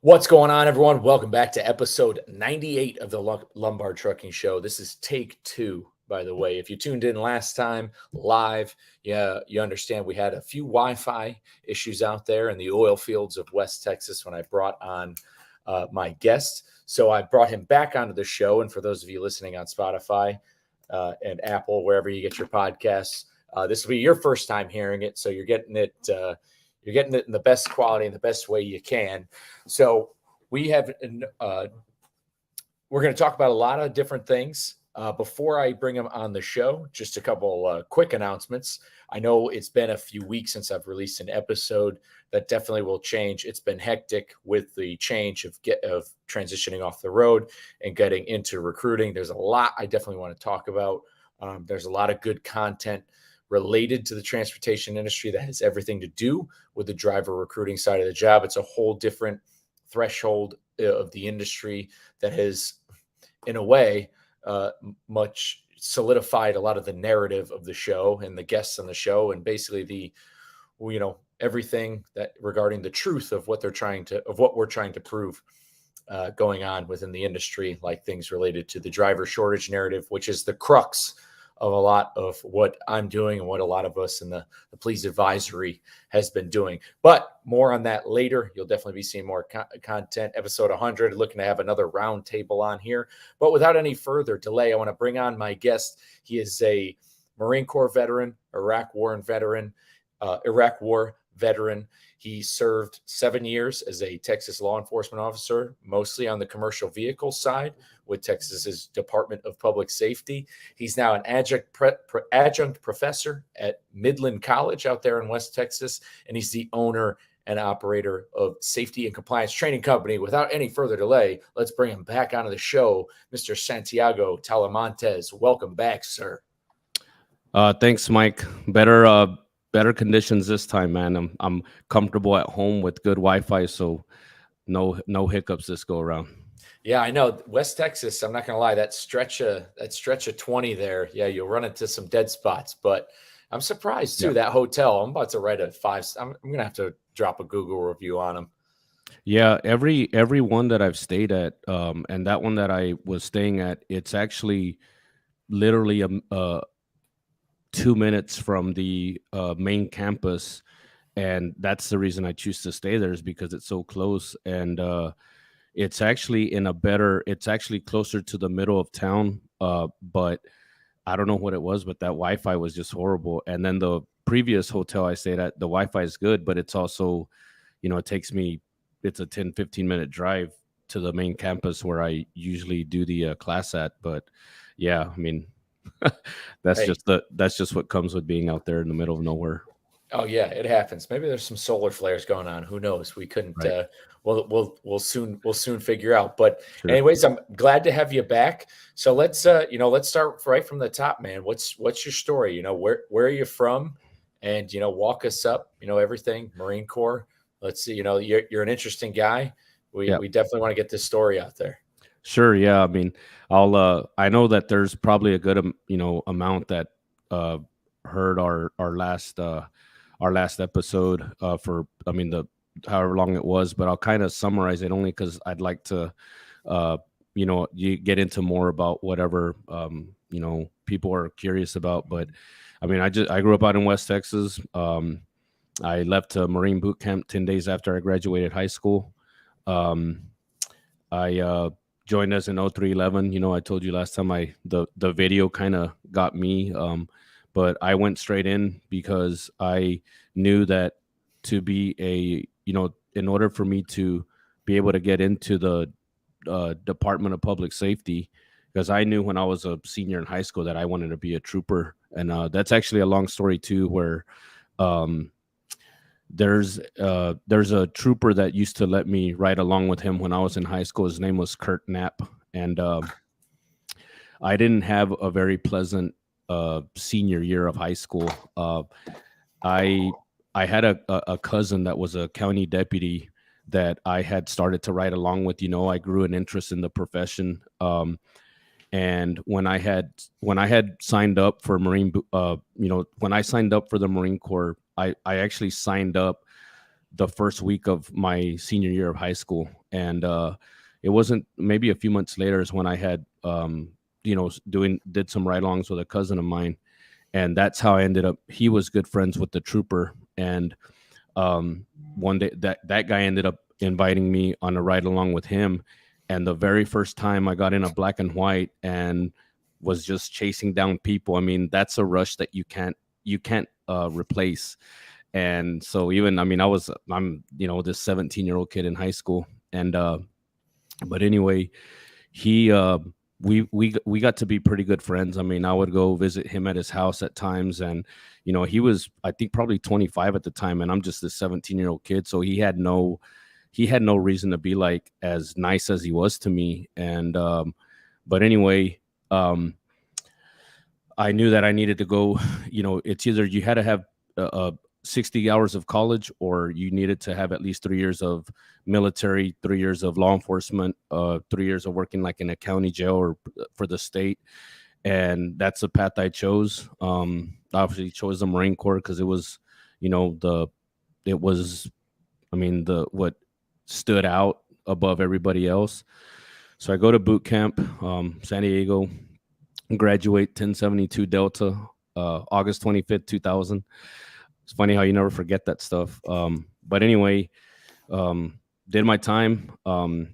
What's going on, everyone? Welcome back to episode 98 of the Lumbar Trucking Show. This is take two, by the way. If you tuned in last time live, you understand we had a few Wi-Fi issues out there in the oil fields of West Texas when I brought on my guest. So I brought him back onto the show. And for those of you listening on Spotify and Apple, wherever you get your podcasts, this will be your first time hearing it. So you're getting it. You're getting it in the best quality and the best way you can. So we have, we're going to talk about a lot of different things. Before I bring him on the show, just a couple quick announcements. I know it's been a few weeks since I've released an episode. That definitely will change. It's been hectic with the change of transitioning off the road and getting into recruiting. There's a lot I definitely want to talk about. There's a lot of good content related to the transportation industry that has everything to do with the driver recruiting side of the job. It's a whole different threshold of the industry that has, in a way, much solidified a lot of the narrative of the show and the guests on the show, and basically everything that regarding the truth of what we're trying to prove going on within the industry, like things related to the driver shortage narrative, which is the crux of a lot of what I'm doing and what a lot of us in the police advisory has been doing. But more on that later. You'll definitely be seeing more content. Episode 100, looking to have another round table on here. But without any further delay, I want to bring on my guest. He is a Marine Corps veteran, Iraq War veteran. He served 7 years as a Texas law enforcement officer, mostly on the commercial vehicle side with Texas's Department of Public Safety. He's now an adjunct professor at Midland College out there in West Texas, and he's the owner and operator of Safety and Compliance Training Company. Without any further delay, let's bring him back onto the show, Mr. Santiago Talamantez. Welcome back, sir. Thanks, Mike. Better conditions this time, man. I'm comfortable at home with good Wi-Fi, so no hiccups this go around. Yeah, I know. West Texas, I'm not gonna lie, that stretch of 20 there, yeah, you'll run into some dead spots. But I'm surprised too. That hotel, I'm about to write a 5. I'm gonna have to drop a Google review on them. Yeah, every one that I've stayed at, and that one that I was staying at, it's actually literally 2 minutes from the main campus, and that's the reason I choose to stay there, is because it's so close. And it's actually it's actually closer to the middle of town, but I don't know what it was, but that Wi-Fi was just horrible. And then the previous hotel I stayed at, the Wi-Fi is good, but it's also, it's a 10-15 minute drive to the main campus where I usually do the class at. But yeah, I mean, that's just what comes with being out there in the middle of nowhere. Oh yeah, it happens. Maybe there's some solar flares going on. Who knows? We couldn't. Right. We'll soon figure out. But sure. Anyways, I'm glad to have you back. So let's start right from the top, man. What's your story? Where are you from? And walk us up. Everything Marine Corps. Let's see. You're an interesting guy. We definitely want to get this story out there. Sure. Yeah. I mean, I know that there's probably a good, amount that heard our last episode however long it was, but I'll kind of summarize it only because I'd like to, you get into more about whatever, people are curious about. But I mean, I grew up out in West Texas. I left Marine boot camp 10 days after I graduated high school. I joined us in 0311. I told you last time the video kind of got me, but I went straight in because I knew that to be in order for me to be able to get into the Department of Public Safety, because I knew when I was a senior in high school that I wanted to be a trooper. And that's actually a long story too, where there's a trooper that used to let me ride along with him when I was in high school. His name was Kurt Knapp. And I didn't have a very pleasant senior year of high school. I had a cousin that was a county deputy that I had started to ride along with. I grew an interest in the profession. And when I had signed up for when I signed up for the Marine Corps, I actually signed up the first week of my senior year of high school. And it wasn't maybe a few months later is when I had did some ride-alongs with a cousin of mine, and that's how I ended up. He was good friends with the trooper, and one day that guy ended up inviting me on a ride along with him. And the very first time I got in a black and white and was just chasing down people, I mean, that's a rush that you can't replace. And so even, I mean, I'm this 17-year-old kid in high school, and but anyway, he we got to be pretty good friends. I mean, I would go visit him at his house at times, and he was, I think, probably 25 at the time, and I'm just this 17-year-old kid, so he had no reason to be like as nice as he was to me. And but anyway, I knew that I needed to go. It's either you had to have 60 hours of college, or you needed to have at least 3 years of military, 3 years of law enforcement, 3 years of working like in a county jail or for the state. And that's the path I chose. Obviously chose the Marine Corps because it was, what stood out above everybody else. So I go to boot camp, San Diego, graduate 1072 Delta, August 25th, 2000. It's funny how you never forget that stuff. But anyway, did my time. I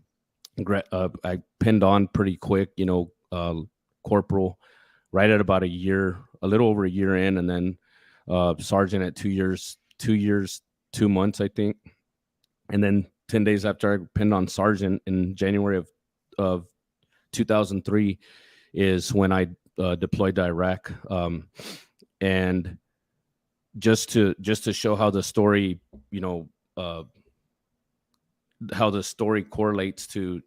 pinned on pretty quick, corporal, right at about a little over a year in, and then sergeant at 2 years, 2 months, I think. And then 10 days after I pinned on sergeant in January of 2003 is when I deployed to Iraq. And just to show how the story, how the story correlates to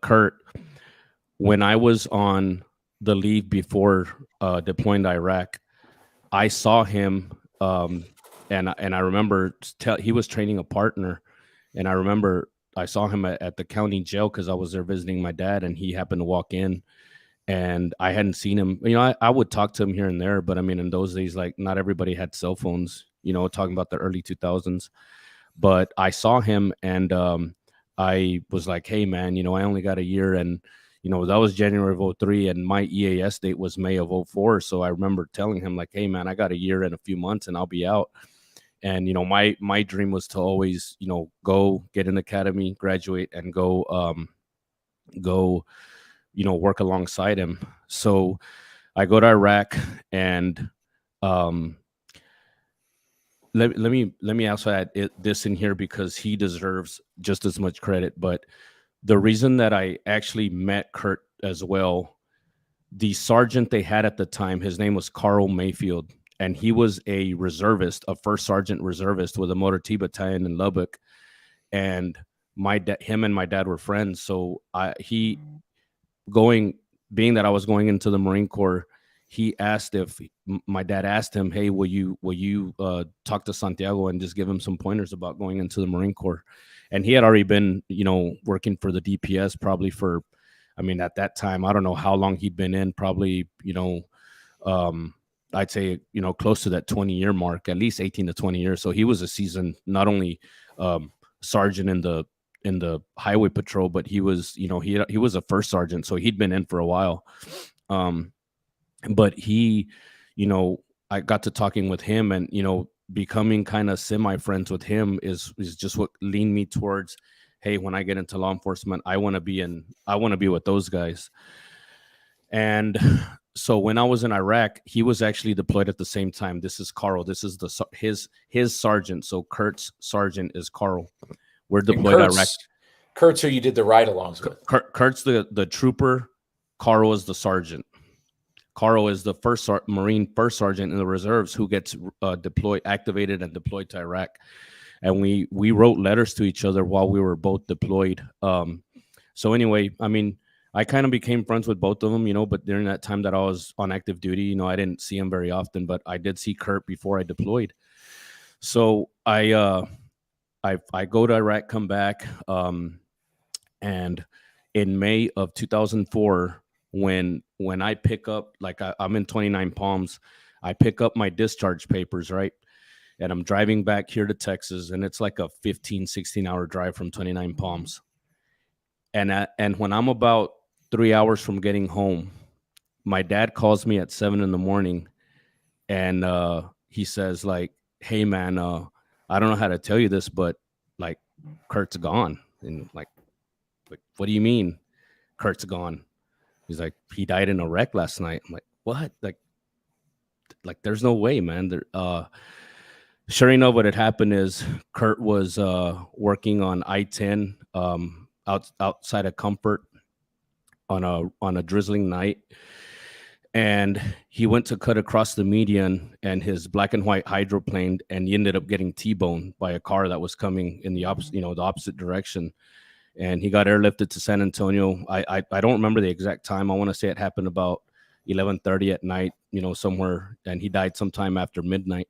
Kurt, when I was on the leave before deploying to Iraq, I saw him, and I remember he was training a partner, and I remember I saw him at the county jail because I was there visiting my dad, and he happened to walk in. And I hadn't seen him. I would talk to him here and there, but I mean, in those days, like, not everybody had cell phones, talking about the early 2000s. But I saw him, and I was like, hey, man, I only got a year. And, that was January of 03, and my EAS date was May of 04. So I remember telling him, like, hey, man, I got a year and a few months and I'll be out. And, my dream was to always, go get an academy, graduate, and go work alongside him. So I go to Iraq, and let me also add this in here because he deserves just as much credit. But the reason that I actually met Kurt as well, the sergeant they had at the time, his name was Carl Mayfield, and he was a reservist, a first sergeant reservist with a Motor T battalion in Lubbock. And him and my dad were friends. So being that I was going into the Marine Corps, my dad asked him, hey, will you talk to Santiago and just give him some pointers about going into the Marine Corps? And he had already been, working for the DPS probably for, at that time, I don't know how long he'd been in, probably, I'd say, close to that 20-year mark, at least 18 to 20 years. So he was a seasoned, not only sergeant in the highway patrol, but he was, he was a first sergeant, so he'd been in for a while. But he, I got to talking with him, and becoming kind of semi friends with him is just what leaned me towards, hey, when I get into law enforcement, I want to be with those guys. And so when I was in Iraq, he was actually deployed at the same time. This is Carl. This is his sergeant. So Kurt's sergeant is Carl. We're deployed to Iraq. Kurt's who you did the ride-alongs with. Kurt's the trooper. Carl is the sergeant. Carl is the Marine first sergeant in the reserves who gets activated and deployed to Iraq. And we wrote letters to each other while we were both deployed. So anyway, I kind of became friends with both of them, but during that time that I was on active duty, I didn't see him very often, but I did see Kurt before I deployed. So I go to Iraq, come back, and in May of 2004, when I pick up, like I'm in 29 Palms, I pick up my discharge papers, right? And I'm driving back here to Texas, and it's like a 15, 16-hour drive from 29 Palms. And when I'm about 3 hours from getting home, my dad calls me at 7 in the morning, and he says like, "Hey man, I don't know how to tell you this, but like Kurt's gone." And like, what do you mean Kurt's gone? He's like, he died in a wreck last night. I'm like, what? Like there's no way, man. Sure enough, what had happened is Kurt was working on I-10 outside of Comfort on a drizzling night, and he went to cut across the median, and his black and white hydroplaned, and he ended up getting T-boned by a car that was coming in the opposite, the opposite direction. And he got airlifted to San Antonio. I don't remember the exact time. I want to say it happened about 11:30 at night, somewhere, and he died sometime after midnight.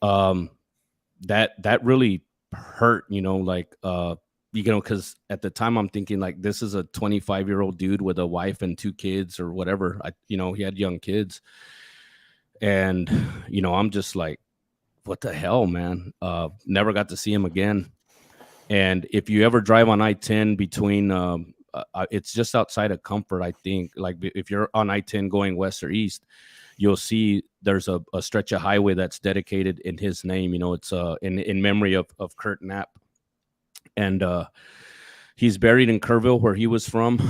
That really hurt, because at the time I'm thinking like, this is a 25-year-old dude with a wife and 2 kids or whatever. He had young kids, and I'm just like, what the hell, man? Never got to see him again. And if you ever drive on I-10 between, it's just outside of Comfort, I think. Like if you're on I-10 going west or east, you'll see there's a stretch of highway that's dedicated in his name. It's in memory of Kurt Knapp. And he's buried in Kerrville, where he was from.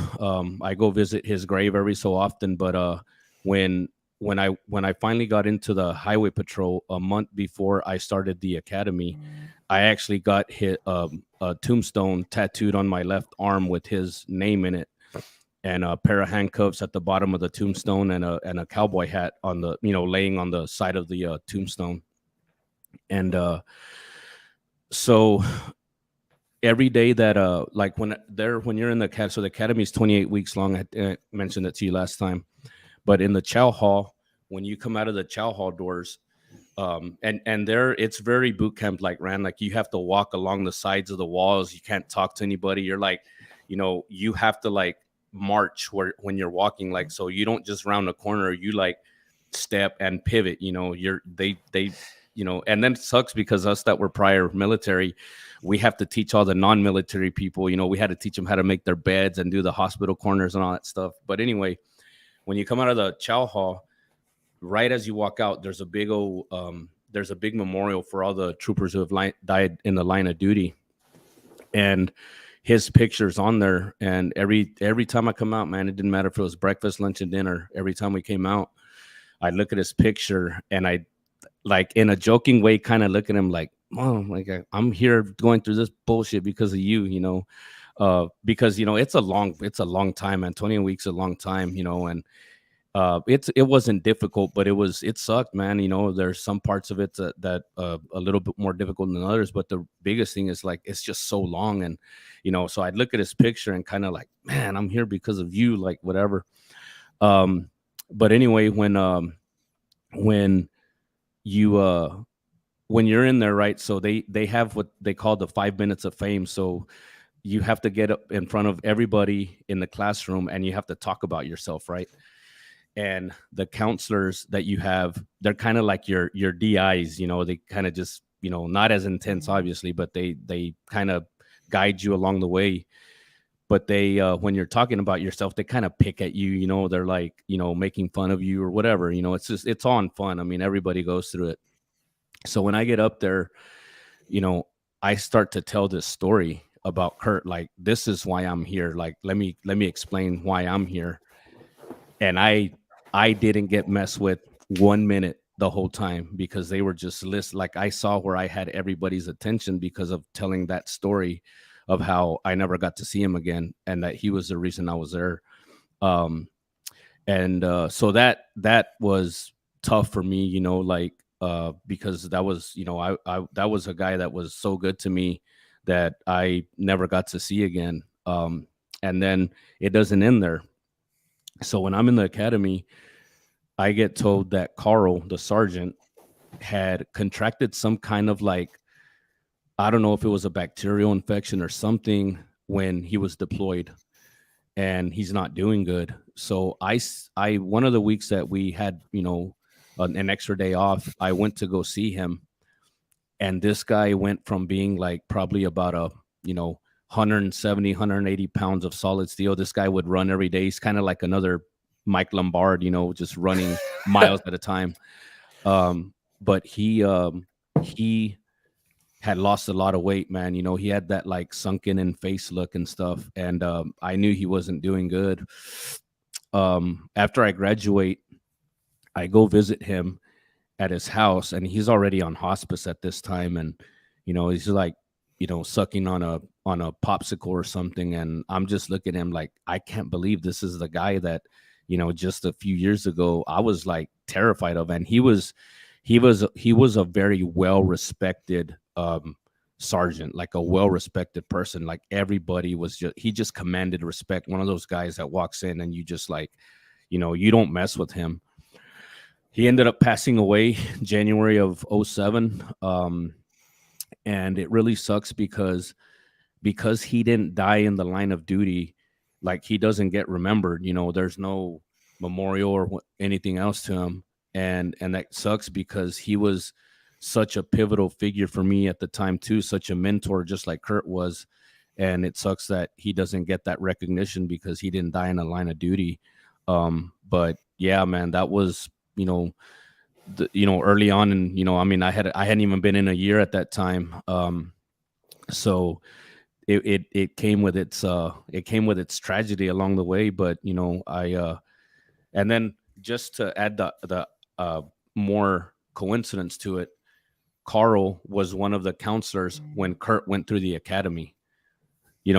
I go visit his grave every so often, but when I finally got into the highway patrol a month before I started the academy, I actually got hit a tombstone tattooed on my left arm with his name in it, and a pair of handcuffs at the bottom of the tombstone, and a cowboy hat on the laying on the side of the tombstone. And so every day that like when you're in the academy, so the academy is 28 weeks long. I mentioned it to you last time, but in the chow hall, when you come out of the chow hall doors, and there it's very boot camp like, ran, like you have to walk along the sides of the walls. You can't talk to anybody. You're like, you have to like march when you're walking, like, so you don't just round a corner, you like step and pivot, and then it sucks because us that were prior military, we have to teach all the non-military people, we had to teach them how to make their beds and do the hospital corners and all that stuff. But anyway, when you come out of the chow hall, right as you walk out, there's a big memorial for all the troopers who have died in the line of duty, and his picture's on there. And every time I come out, man, it didn't matter if it was breakfast, lunch, and dinner. Every time we came out, I look at his picture, and I, like, in a joking way, kind of look at him like, Mom, like I'm here going through this bullshit because of you, because it's a long time, man. 20 weeks a long time, and it wasn't difficult, but it sucked, man. There's some parts of it that a little bit more difficult than others, but the biggest thing is like, it's just so long. And so I'd look at his picture and kind of like, man, I'm here because of you, like whatever. But anyway, when you're in there, right, so they have what they call the 5 minutes of fame. So you have to get up in front of everybody in the classroom, and you have to talk about yourself, right? And the counselors that you have, they're kind of like your DIs, they kind of just, not as intense, obviously, but they kind of guide you along the way. But they, when you're talking about yourself, they kind of pick at you, they're like, making fun of you or whatever, it's all in fun. I mean, everybody goes through it. So when I get up there, I start to tell this story about Kurt, like, this is why I'm here. Like, let me explain why I'm here. And I didn't get messed with 1 minute the whole time, because they were just like, I saw where I had everybody's attention because of telling that story of how I never got to see him again, and that he was the reason I was there. So that was tough for me, because that was, that was a guy that was so good to me that I never got to see again. And then it doesn't end there. So when I'm in the academy, I get told that Carl, the sergeant, had contracted some kind of, like, I don't know if it was a bacterial infection or something, when he was deployed, and he's not doing good. So I one of the weeks that we had, an extra day off, I went to go see him. And this guy went from being like probably about a, 170, 180 pounds of solid steel. This guy would run every day. He's kind of like another Mike Lombard, just running miles at a time. But he had lost a lot of weight, man. He had that like sunken in face look and stuff. And I knew he wasn't doing good. After I graduate, I go visit him at his house, and he's already on hospice at this time. And, he's like, sucking on a popsicle or something. And I'm just looking at him like, I can't believe this is the guy that, just a few years ago, I was like terrified of. And he was a very well-respected sergeant, like a well-respected person. Like everybody he just commanded respect. One of those guys that walks in and you just like, you don't mess with him. He ended up passing away January of 2007. And it really sucks because he didn't die in the line of duty. Like he doesn't get remembered, there's no memorial or anything else to him. And that sucks because he was such a pivotal figure for me at the time too, such a mentor, just like Kurt was. And it sucks that he doesn't get that recognition because he didn't die in the line of duty. But yeah, man, that was, early on. And, I hadn't even been in a year at that time. So it came with its tragedy along the way. But, and then just to add the more coincidence to it, Carl was one of the counselors when Kurt went through the academy,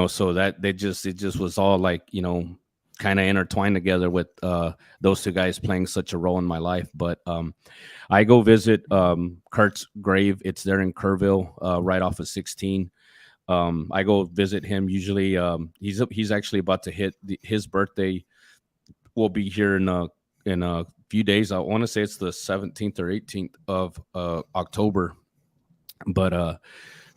so that it just was all like, kind of intertwined together with those two guys playing such a role in my life. But I go visit Kurt's grave. It's there in Kerrville, right off of 16. I go visit him. Usually he's actually about to hit his birthday. Will be here in a few days. I want to say it's the 17th or 18th of October. But a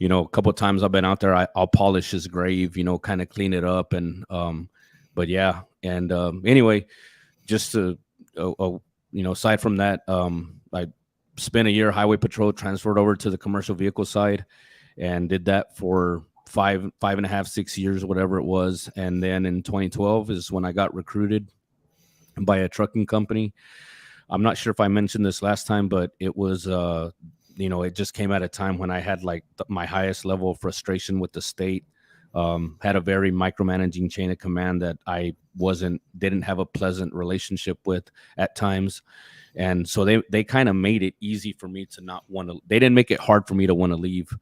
couple of times I've been out there. I'll polish his grave, kind of clean it up. And but yeah. And anyway, just to aside from that, I spent a year highway patrol, transferred over to the commercial vehicle side, and did that for 5.5, 6 years, whatever it was. And then in 2012 is when I got recruited by a trucking company. I'm not sure if I mentioned this last time, but it was, it just came at a time when I had like my highest level of frustration with the state. Had a very micromanaging chain of command that I didn't have a pleasant relationship with at times. And so they kind of made it easy for me to not want to, they didn't make it hard for me to want to leave.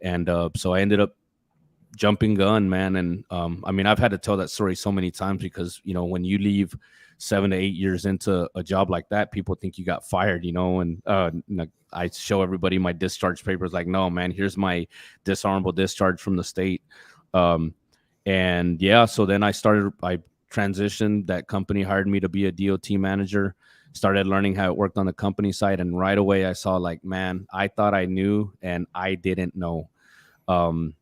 And so I ended up jumping gun, man. And I've had to tell that story so many times because, when you leave 7 to 8 years into a job like that, people think you got fired, and I show everybody my discharge papers like, no, man, here's my dishonorable discharge from the state. And yeah, so then I transitioned. That company hired me to be a DOT manager, started learning how it worked on the company side. And right away I saw like, man, I thought I knew and I didn't know. And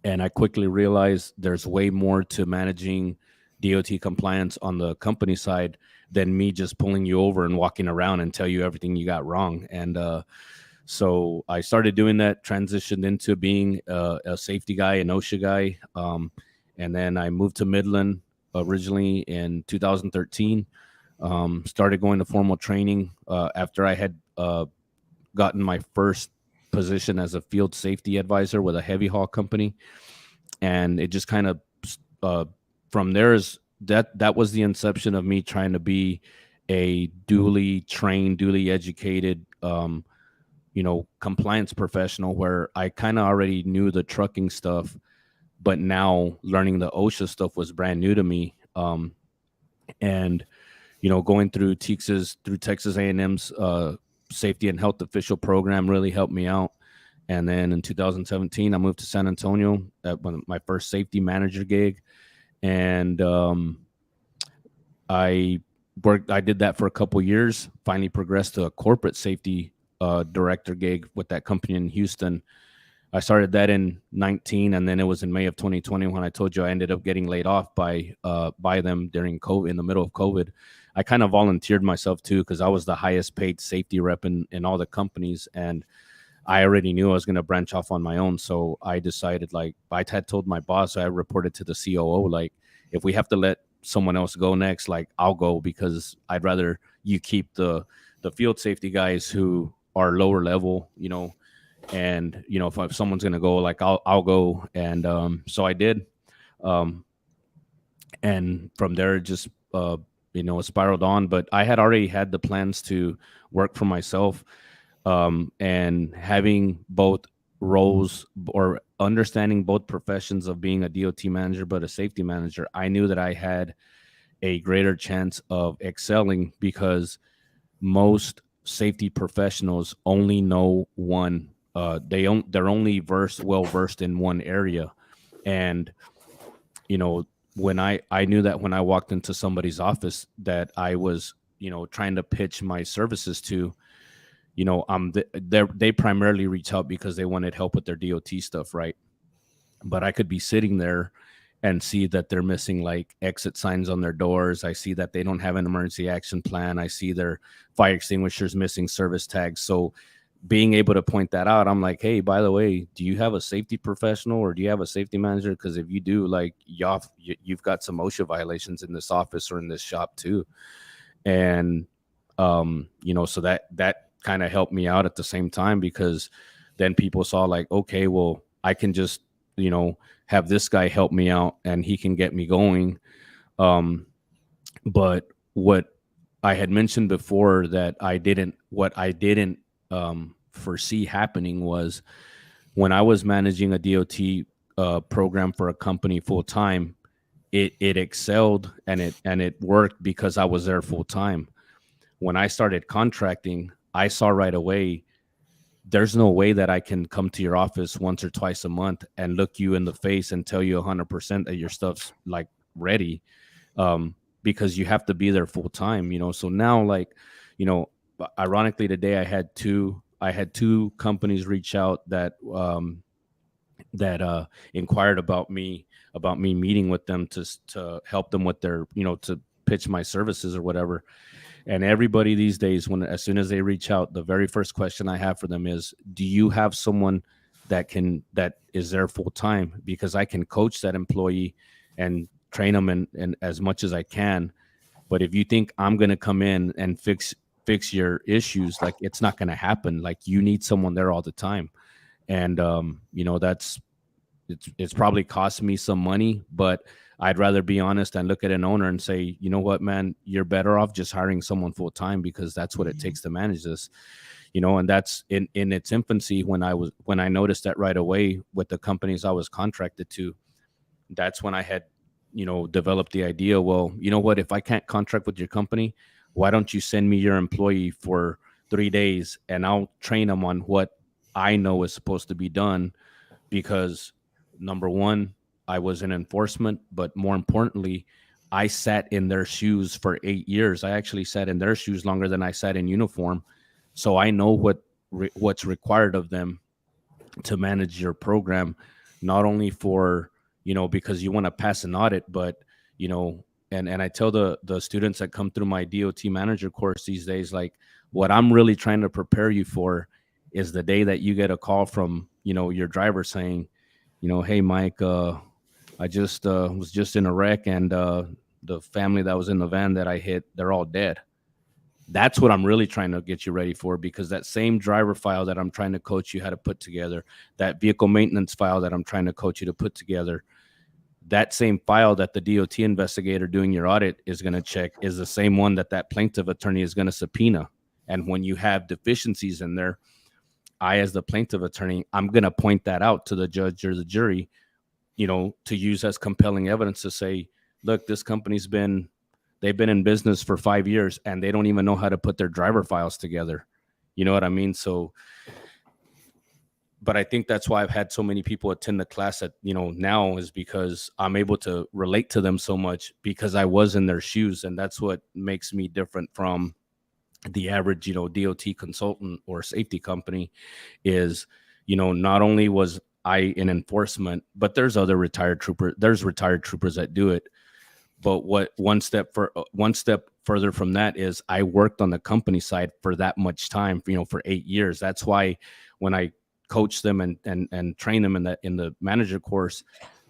I quickly realized there's way more to managing DOT compliance on the company side than me just pulling you over and walking around and tell you everything you got wrong. And so I started doing that, transitioned into being a safety guy, an OSHA guy. And then I moved to Midland originally in 2013, started going to formal training after I had gotten my first position as a field safety advisor with a heavy haul company. And it just kind of from there that was the inception of me trying to be a duly trained, duly educated, compliance professional, where I kind of already knew the trucking stuff, but now learning the OSHA stuff was brand new to me. And going through Texas A&M's safety and health official program really helped me out. And then in 2017, I moved to San Antonio at my first safety manager gig. And I did that for a couple years, finally progressed to a corporate safety director gig with that company in Houston. I started that in 19, and then it was in May of 2020 when I told you I ended up getting laid off by them during COVID, in the middle of COVID. I kind of volunteered myself too, because I was the highest paid safety rep in all the companies. And I already knew I was going to branch off on my own. So I decided, like, I had told my boss, I reported to the COO, like, if we have to let someone else go next, like, I'll go, because I'd rather you keep the field safety guys who are lower level, and, if someone's going to go, like, I'll go. And so I did. And from there, it just, it spiraled on. But I had already had the plans to work for myself. And having both roles, or understanding both professions of being a DOT manager but a safety manager, I knew that I had a greater chance of excelling, because most safety professionals only know one. They're only well versed in one area. And when I knew that when I walked into somebody's office that I was trying to pitch my services to, they primarily reach out because they wanted help with their DOT stuff, right? But I could be sitting there and see that they're missing, like, exit signs on their doors. I see that they don't have an emergency action plan. I see their fire extinguishers missing service tags. So being able to point that out, I'm like, hey, by the way, do you have a safety professional, or do you have a safety manager? Because if you do, like, you've got some OSHA violations in this office or in this shop too. And so that kind of helped me out at the same time, because then people saw, like, okay, well, I can just have this guy help me out and he can get me going. But what I had mentioned before that I didn't foresee happening was, when I was managing a DOT program for a company full time, it excelled and it worked because I was there full time. When I started contracting, I saw right away, there's no way that I can come to your office once or twice a month and look you in the face and tell you 100% that your stuff's, like, ready, because you have to be there full time. So now, like, ironically, today I had two companies reach out that inquired about me meeting with them to help them with their, to pitch my services or whatever. And everybody these days, as soon as they reach out, the very first question I have for them is, do you have someone that is there full time? Because I can coach that employee and train them and as much as I can. But if you think I'm going to come in and fix your issues, like, it's not going to happen. Like, you need someone there all the time. And, it's probably cost me some money, but I'd rather be honest and look at an owner and say, you know what, man, you're better off just hiring someone full time, because that's what it takes to manage this, and that's in its infancy. When I noticed that right away with the companies I was contracted to, that's when I had, developed the idea. Well, you know what, if I can't contract with your company, why don't you send me your employee for 3 days and I'll train them on what I know is supposed to be done? Because number one, I was in enforcement, but more importantly, I sat in their shoes for 8 years. I actually sat in their shoes longer than I sat in uniform. So I know what's required of them to manage your program, not only for, because you want to pass an audit, but, and I tell the students that come through my DOT manager course these days, like, what I'm really trying to prepare you for is the day that you get a call from, your driver saying, hey, Mike, I just was just in a wreck, and the family that was in the van that I hit, they're all dead. That's what I'm really trying to get you ready for, because that same driver file that I'm trying to coach you how to put together, that vehicle maintenance file that I'm trying to coach you to put together, that same file that the DOT investigator doing your audit is going to check is the same one that plaintiff attorney is going to subpoena. And when you have deficiencies in there, I, as the plaintiff attorney, I'm going to point that out to the judge or the jury, to use as compelling evidence to say, look, this company's they've been in business for 5 years and they don't even know how to put their driver files together. You know what I mean? So, but I think that's why I've had so many people attend the class that, now, is because I'm able to relate to them so much because I was in their shoes. And that's what makes me different from the average, DOT consultant or safety company is, not only was I in enforcement, but there's retired troopers that do it. But what one step further from that is I worked on the company side for that much time, for 8 years. That's why when I coach them and train them in the manager course,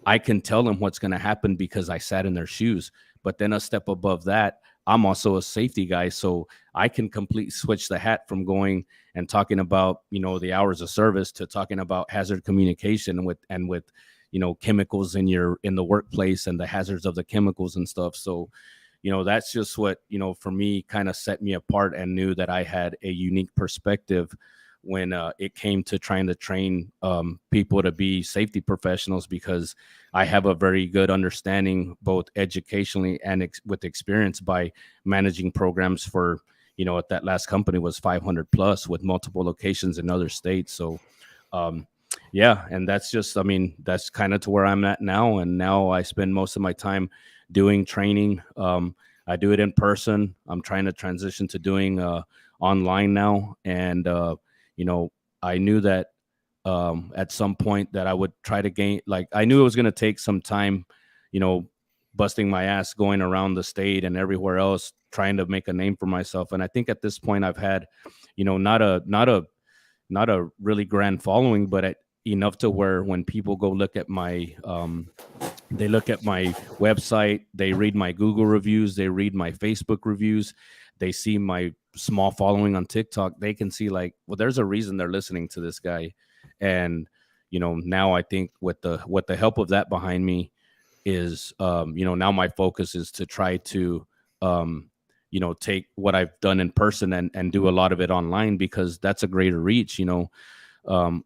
I can tell them what's going to happen because I sat in their shoes. But then a step above that, I'm also a safety guy, so I can completely switch the hat from going and talking about, you know, the hours of service to talking about hazard communication with you know, chemicals in the workplace and the hazards of the chemicals and stuff. So, you know, that's just what, you know, for me kind of set me apart and knew that I had a unique perspective when it came to trying to train people to be safety professionals, because I have a very good understanding, both educationally and with experience, by managing programs for, you know, at that last company was 500 plus with multiple locations in other states. So, yeah, and that's just, I mean, that's kind of to where I'm at now. And now I spend most of my time doing training. I do it in person. I'm trying to transition to doing online now. And, you know, I knew that at some point that I would try to gain, like, I knew it was going to take some time, you know, busting my ass going around the state and everywhere else, trying to make a name for myself. And I think at this point I've had, you know, not a really grand following, but enough to where when people go look at my, they look at my website, they read my Google reviews, they read my Facebook reviews, they see my small following on TikTok, they can see like, well, there's a reason they're listening to this guy. And, you know, now I think with the help of that behind me is, you know, now my focus is to try to, you know, take what I've done in person and do a lot of it online, because that's a greater reach. You know,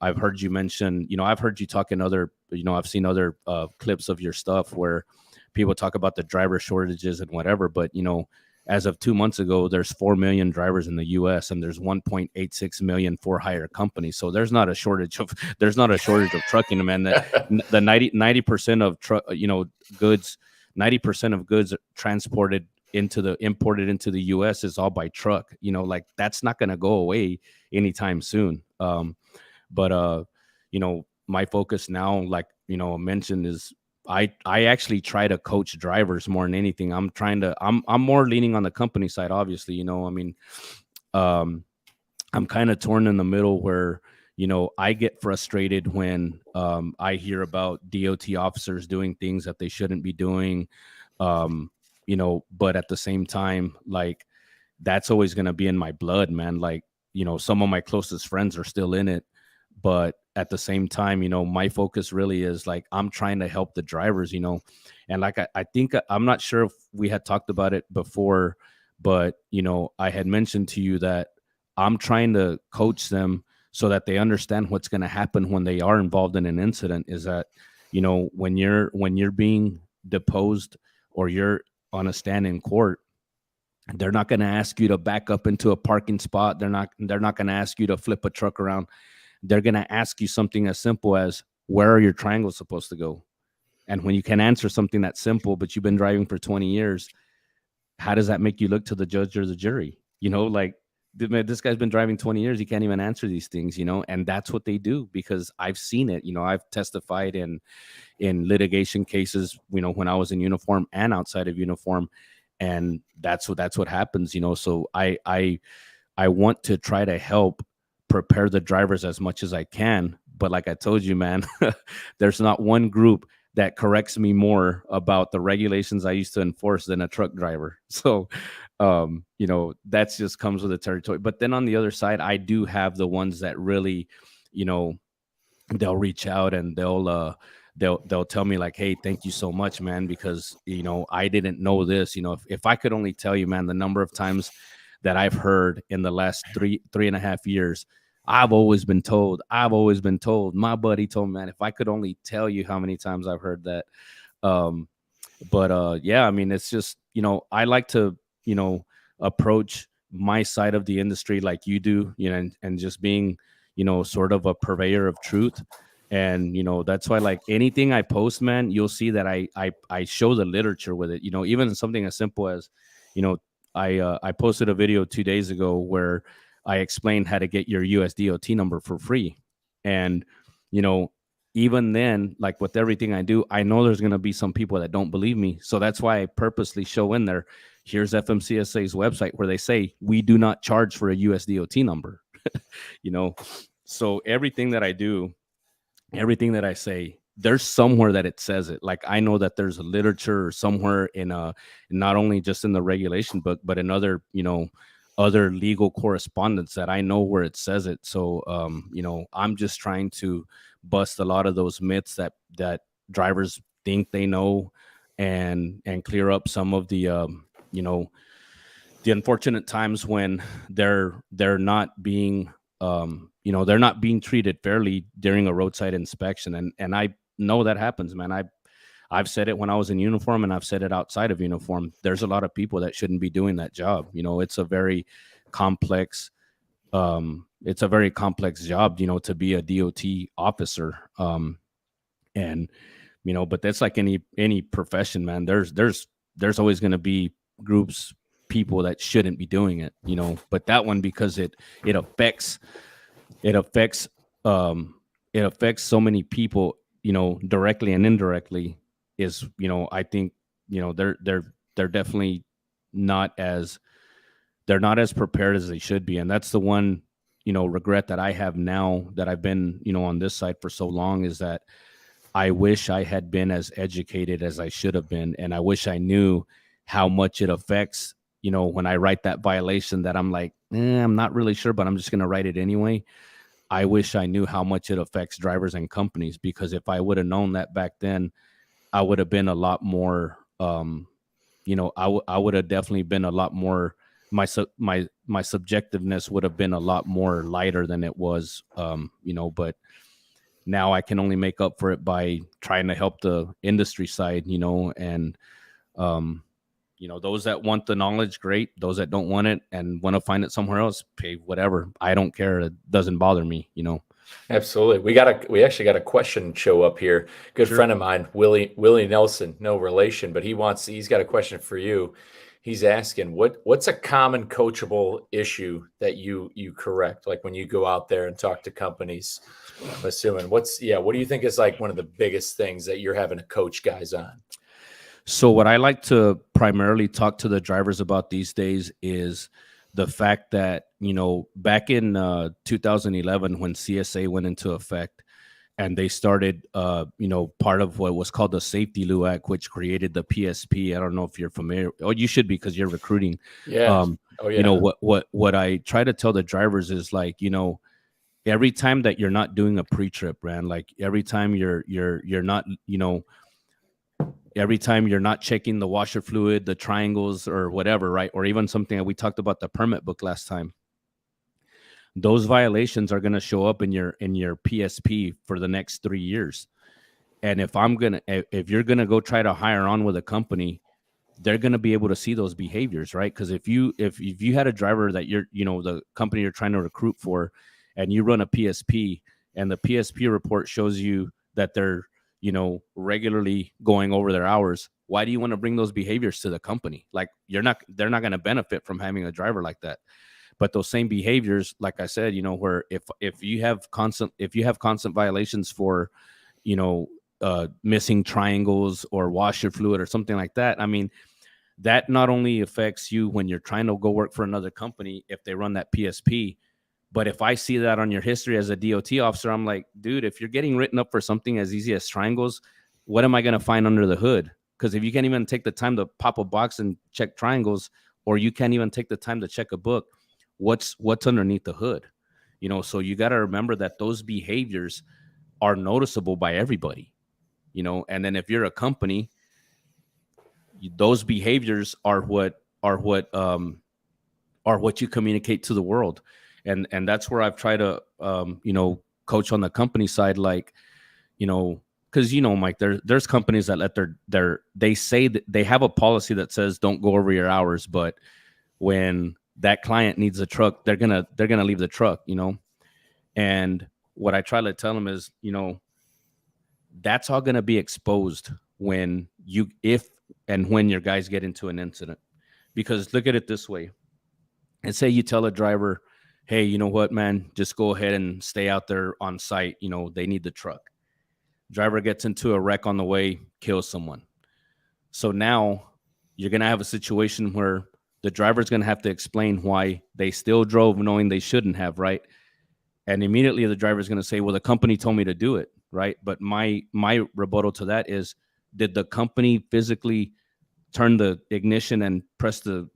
I've heard you mention, you know, I've heard you talk in other, you know, I've seen other clips of your stuff where people talk about the driver shortages and whatever, but, you know, as of 2 months ago, there's 4 million drivers in the U.S. and there's 1.86 million for hire companies. So there's not a shortage of trucking, man. The 90% of you know, goods, 90% of goods imported into the U.S. is all by truck. You know, like that's not going to go away anytime soon. But you know, my focus now, like, you know, I mentioned, is I actually try to coach drivers more than anything. I'm more leaning on the company side, obviously. You know, I mean, I'm kind of torn in the middle where, you know, I get frustrated when I hear about DOT officers doing things that they shouldn't be doing, you know, but at the same time, like, that's always going to be in my blood, man. Like, you know, some of my closest friends are still in it, but at the same time, you know, my focus really is like, I'm trying to help the drivers, you know, and like, I think, I'm not sure if we had talked about it before, but, you know, I had mentioned to you that I'm trying to coach them so that they understand what's going to happen when they are involved in an incident. Is that, you know, when you're being deposed or you're on a stand in court, they're not going to ask you to back up into a parking spot. They're not going to ask you to flip a truck around. They're going to ask you something as simple as, where are your triangles supposed to go? And when you can answer something that simple, but you've been driving for 20 years, how does that make you look to the judge or the jury? You know, like, this guy's been driving 20 years. He can't even answer these things, you know, and that's what they do, because I've seen it. You know, I've testified in litigation cases, you know, when I was in uniform and outside of uniform. And that's what happens, you know. So I want to try to help prepare the drivers as much as I can. But like I told you, man, there's not one group that corrects me more about the regulations I used to enforce than a truck driver. So, you know, that's just comes with the territory. But then on the other side, I do have the ones that really, you know, they'll reach out and they'll tell me like, hey, thank you so much, man, because, you know, I didn't know this. You know, if I could only tell you, man, the number of times that I've heard in the last three and a half years, I've always been told. My buddy told me, man, if I could only tell you how many times I've heard that. But yeah, I mean, it's just, you know, I like to, you know, approach my side of the industry like you do, you know, and just being, you know, sort of a purveyor of truth. And, you know, that's why, like, anything I post, man, you'll see that I show the literature with it, you know, even something as simple as, you know, I posted a video 2 days ago where I explained how to get your US DOT number for free. And, you know, even then, like with everything I do, I know there's going to be some people that don't believe me. So that's why I purposely show in there, here's FMCSA's website where they say, we do not charge for a US DOT number, you know. So everything that I do, everything that I say, there's somewhere that it says it. Like I know that there's a literature or somewhere in not only just in the regulation book, but in other, other legal correspondence that I know where it says it. So I'm just trying to bust a lot of those myths that drivers think they know, and clear up some of the the unfortunate times when they're not being they're not being treated fairly during a roadside inspection. And I know that happens, man. I've said it when I was in uniform, and I've said it outside of uniform. There's a lot of people that shouldn't be doing that job. It's a very complex job, to be a DOT officer. And but that's like any profession, man. There's always going to be groups, people that shouldn't be doing it, but that one, because it affects it affects so many people, directly and indirectly, is, I think, they're definitely not as prepared as they should be. And that's the one, regret that I have now that I've been, on this side for so long, is that I wish I had been as educated as I should have been. And I wish I knew how much it affects, when I write that violation that I'm like, I'm not really sure, but I'm just going to write it anyway. I wish I knew how much it affects drivers and companies, because if I would have known that back then, I would have been a lot more, I would have definitely been a lot more, my subjectiveness would have been a lot more lighter than it was, but now I can only make up for it by trying to help the industry side, and, those that want the knowledge, great. Those that don't want it and want to find it somewhere else, pay whatever. I don't care. It doesn't bother me, Absolutely. We actually got a question show up here. Good Sure. friend of mine, Willie Nelson, no relation, but he's got a question for you. He's asking, what's a common coachable issue that you correct, like when you go out there and talk to companies? I'm assuming what do you think is like one of the biggest things that you're having to coach guys on? So what I like to primarily talk to the drivers about these days is the fact that, back in 2011, when CSA went into effect, and they started, part of what was called the Safety Law Act, which created the PSP. I don't know if you're familiar. Oh, you should be, because you're recruiting. Yeah. What I try to tell the drivers is, like, every time that you're not doing a pre-trip, Brand, like every time you're not, every time you're not checking the washer fluid, the triangles, or whatever, right? Or even something that we talked about, the permit book last time. Those violations are going to show up in your PSP for the next 3 years. And if you're going to go try to hire on with a company, they're going to be able to see those behaviors, right? Because if you had a driver that you're, the company you're trying to recruit for, and you run a PSP, and the PSP report shows you that they're, regularly going over their hours, why do you want to bring those behaviors to the company? Like, they're not going to benefit from having a driver like that. But those same behaviors, like I said, where if you have constant violations for, missing triangles or washer fluid or something like that, I mean, that not only affects you when you're trying to go work for another company if they run that PSP, but if I see that on your history as a DOT officer, I'm like, dude, if you're getting written up for something as easy as triangles, what am I going to find under the hood? Because if you can't even take the time to pop a box and check triangles, or you can't even take the time to check a book, what's underneath the hood? So you got to remember that those behaviors are noticeable by everybody, and then if you're a company, those behaviors are what you communicate to the world. And that's where I've tried to, coach on the company side, like, because, Mike, there's companies that let they say that they have a policy that says don't go over your hours, but when that client needs a truck, they're gonna leave the truck, And what I try to tell them is, that's all gonna be exposed when your guys get into an incident. Because look at it this way. And say you tell a driver, hey, you know what, man, just go ahead and stay out there on site. They need the truck. Driver gets into a wreck on the way, kills someone. So now you're going to have a situation where the driver's going to have to explain why they still drove knowing they shouldn't have, right? And immediately the driver is going to say, well, the company told me to do it, right? But my rebuttal to that is, did the company physically turn the ignition and press the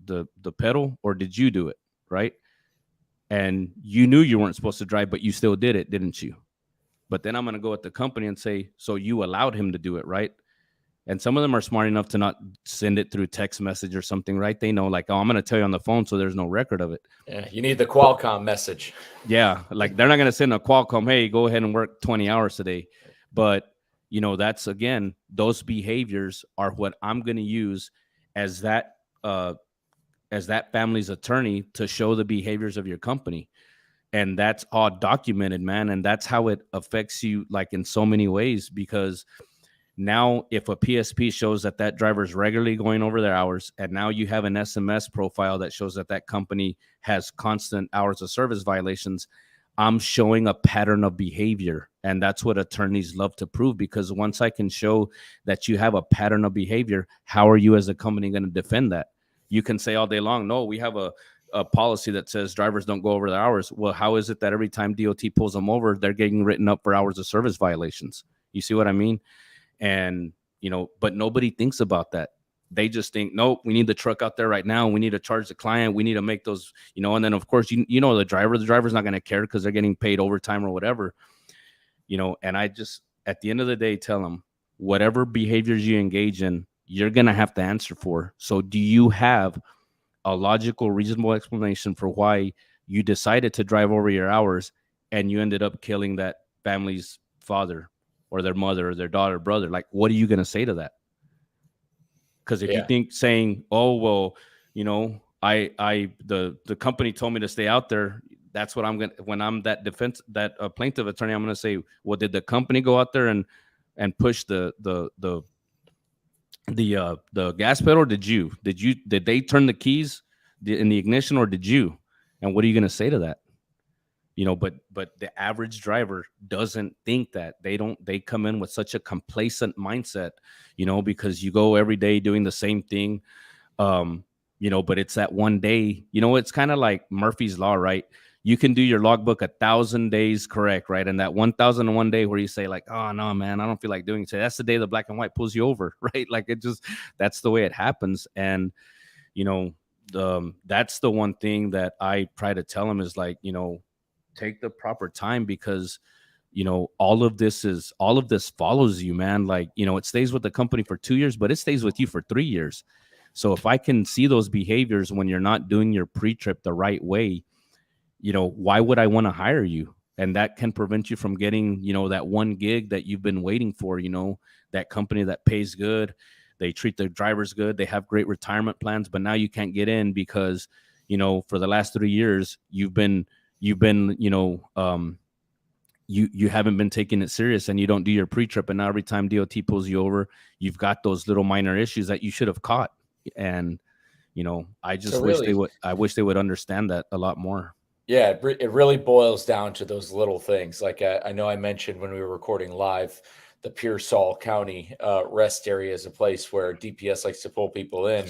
pedal, or did you do it, right? And you knew you weren't supposed to drive, but you still did it, didn't you? But then I'm going to go at the company and say, so you allowed him to do it, right? And some of them are smart enough to not send it through text message or something, right? They know, like, oh, I'm going to tell you on the phone, so there's no record of it. Yeah, you need the Qualcomm message. Yeah, like they're not going to send a Qualcomm, hey, go ahead and work 20 hours today. But, that's, again, those behaviors are what I'm going to use as that family's attorney to show the behaviors of your company. And that's all documented, man. And that's how it affects you, like, in so many ways, because now if a PSP shows that driver's regularly going over their hours, and now you have an SMS profile that shows that company has constant hours of service violations, I'm showing a pattern of behavior. And that's what attorneys love to prove, because once I can show that you have a pattern of behavior, how are you as a company going to defend that? You can say all day long, no, we have a policy that says drivers don't go over their hours. Well, how is it that every time DOT pulls them over, they're getting written up for hours of service violations? You see what I mean? And, but nobody thinks about that. They just think, nope, we need the truck out there right now. We need to charge the client. We need to make those, and then of course, the driver's not going to care because they're getting paid overtime or whatever, and I just, at the end of the day, tell them whatever behaviors you engage in, you're going to have to answer for. So do you have a logical, reasonable explanation for why you decided to drive over your hours and you ended up killing that family's father or their mother or their daughter, brother? Like, what are you going to say to that? Because if you think saying, oh, well, the company told me to stay out there, that's what I'm going to, when I'm that plaintiff attorney, I'm going to say, well, did the company go out there and push the gas pedal? Or did they turn the keys in the ignition, or did you? And what are you going to say to that? But the average driver doesn't think that. They come in with such a complacent mindset, because you go every day doing the same thing. But it's that one day, it's kind of like Murphy's Law, right? You can do your logbook 1,000 days correct, right? And that 1,001 day where you say, like, oh no, man, I don't feel like doing it. So that's the day the black and white pulls you over, right? Like, that's the way it happens. And, that's the one thing that I try to tell them is, like, take the proper time, because all of this follows you, man. Like, it stays with the company for 2 years, but it stays with you for 3 years. So if I can see those behaviors when you're not doing your pre-trip the right way, why would I want to hire you? And that can prevent you from getting, that one gig that you've been waiting for, that company that pays good, they treat their drivers good, they have great retirement plans, but now you can't get in because, for the last 3 years, you've been you haven't been taking it serious, and you don't do your pre-trip, and now every time DOT pulls you over, you've got those little minor issues that you should have caught. And I just wish they would understand that a lot more. Yeah, it really boils down to those little things. Like, I know I mentioned when we were recording live, the Pearsall County rest area is a place where DPS likes to pull people in,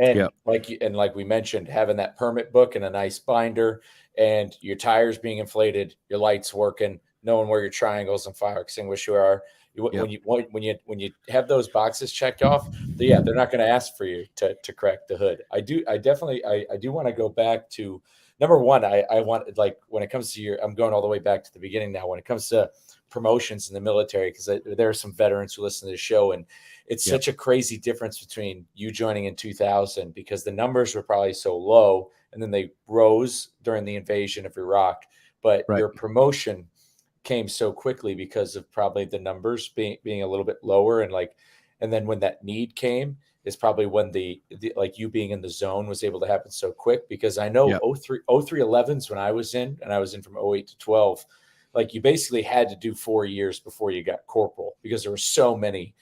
and like we mentioned, having that permit book and a nice binder, and your tires being inflated, your lights working, knowing where your triangles and fire extinguisher are. When you have those boxes checked off, they're not going to ask for you to crack the hood. I do want to go back to number one. I want, like, when it comes to I'm going all the way back to the beginning now. When it comes to promotions in the military, because there are some veterans who listen to the show, and it's such a crazy difference between you joining in 2000, because the numbers were probably so low, and then they rose during the invasion of Iraq, but your promotion came so quickly because of probably the numbers being a little bit lower, and then when that need came is probably when the like you being in the zone was able to happen so quick. Because I know 0311s when I was in, and I was in from 08 to 12, like, you basically had to do 4 years before you got corporal, because there were so many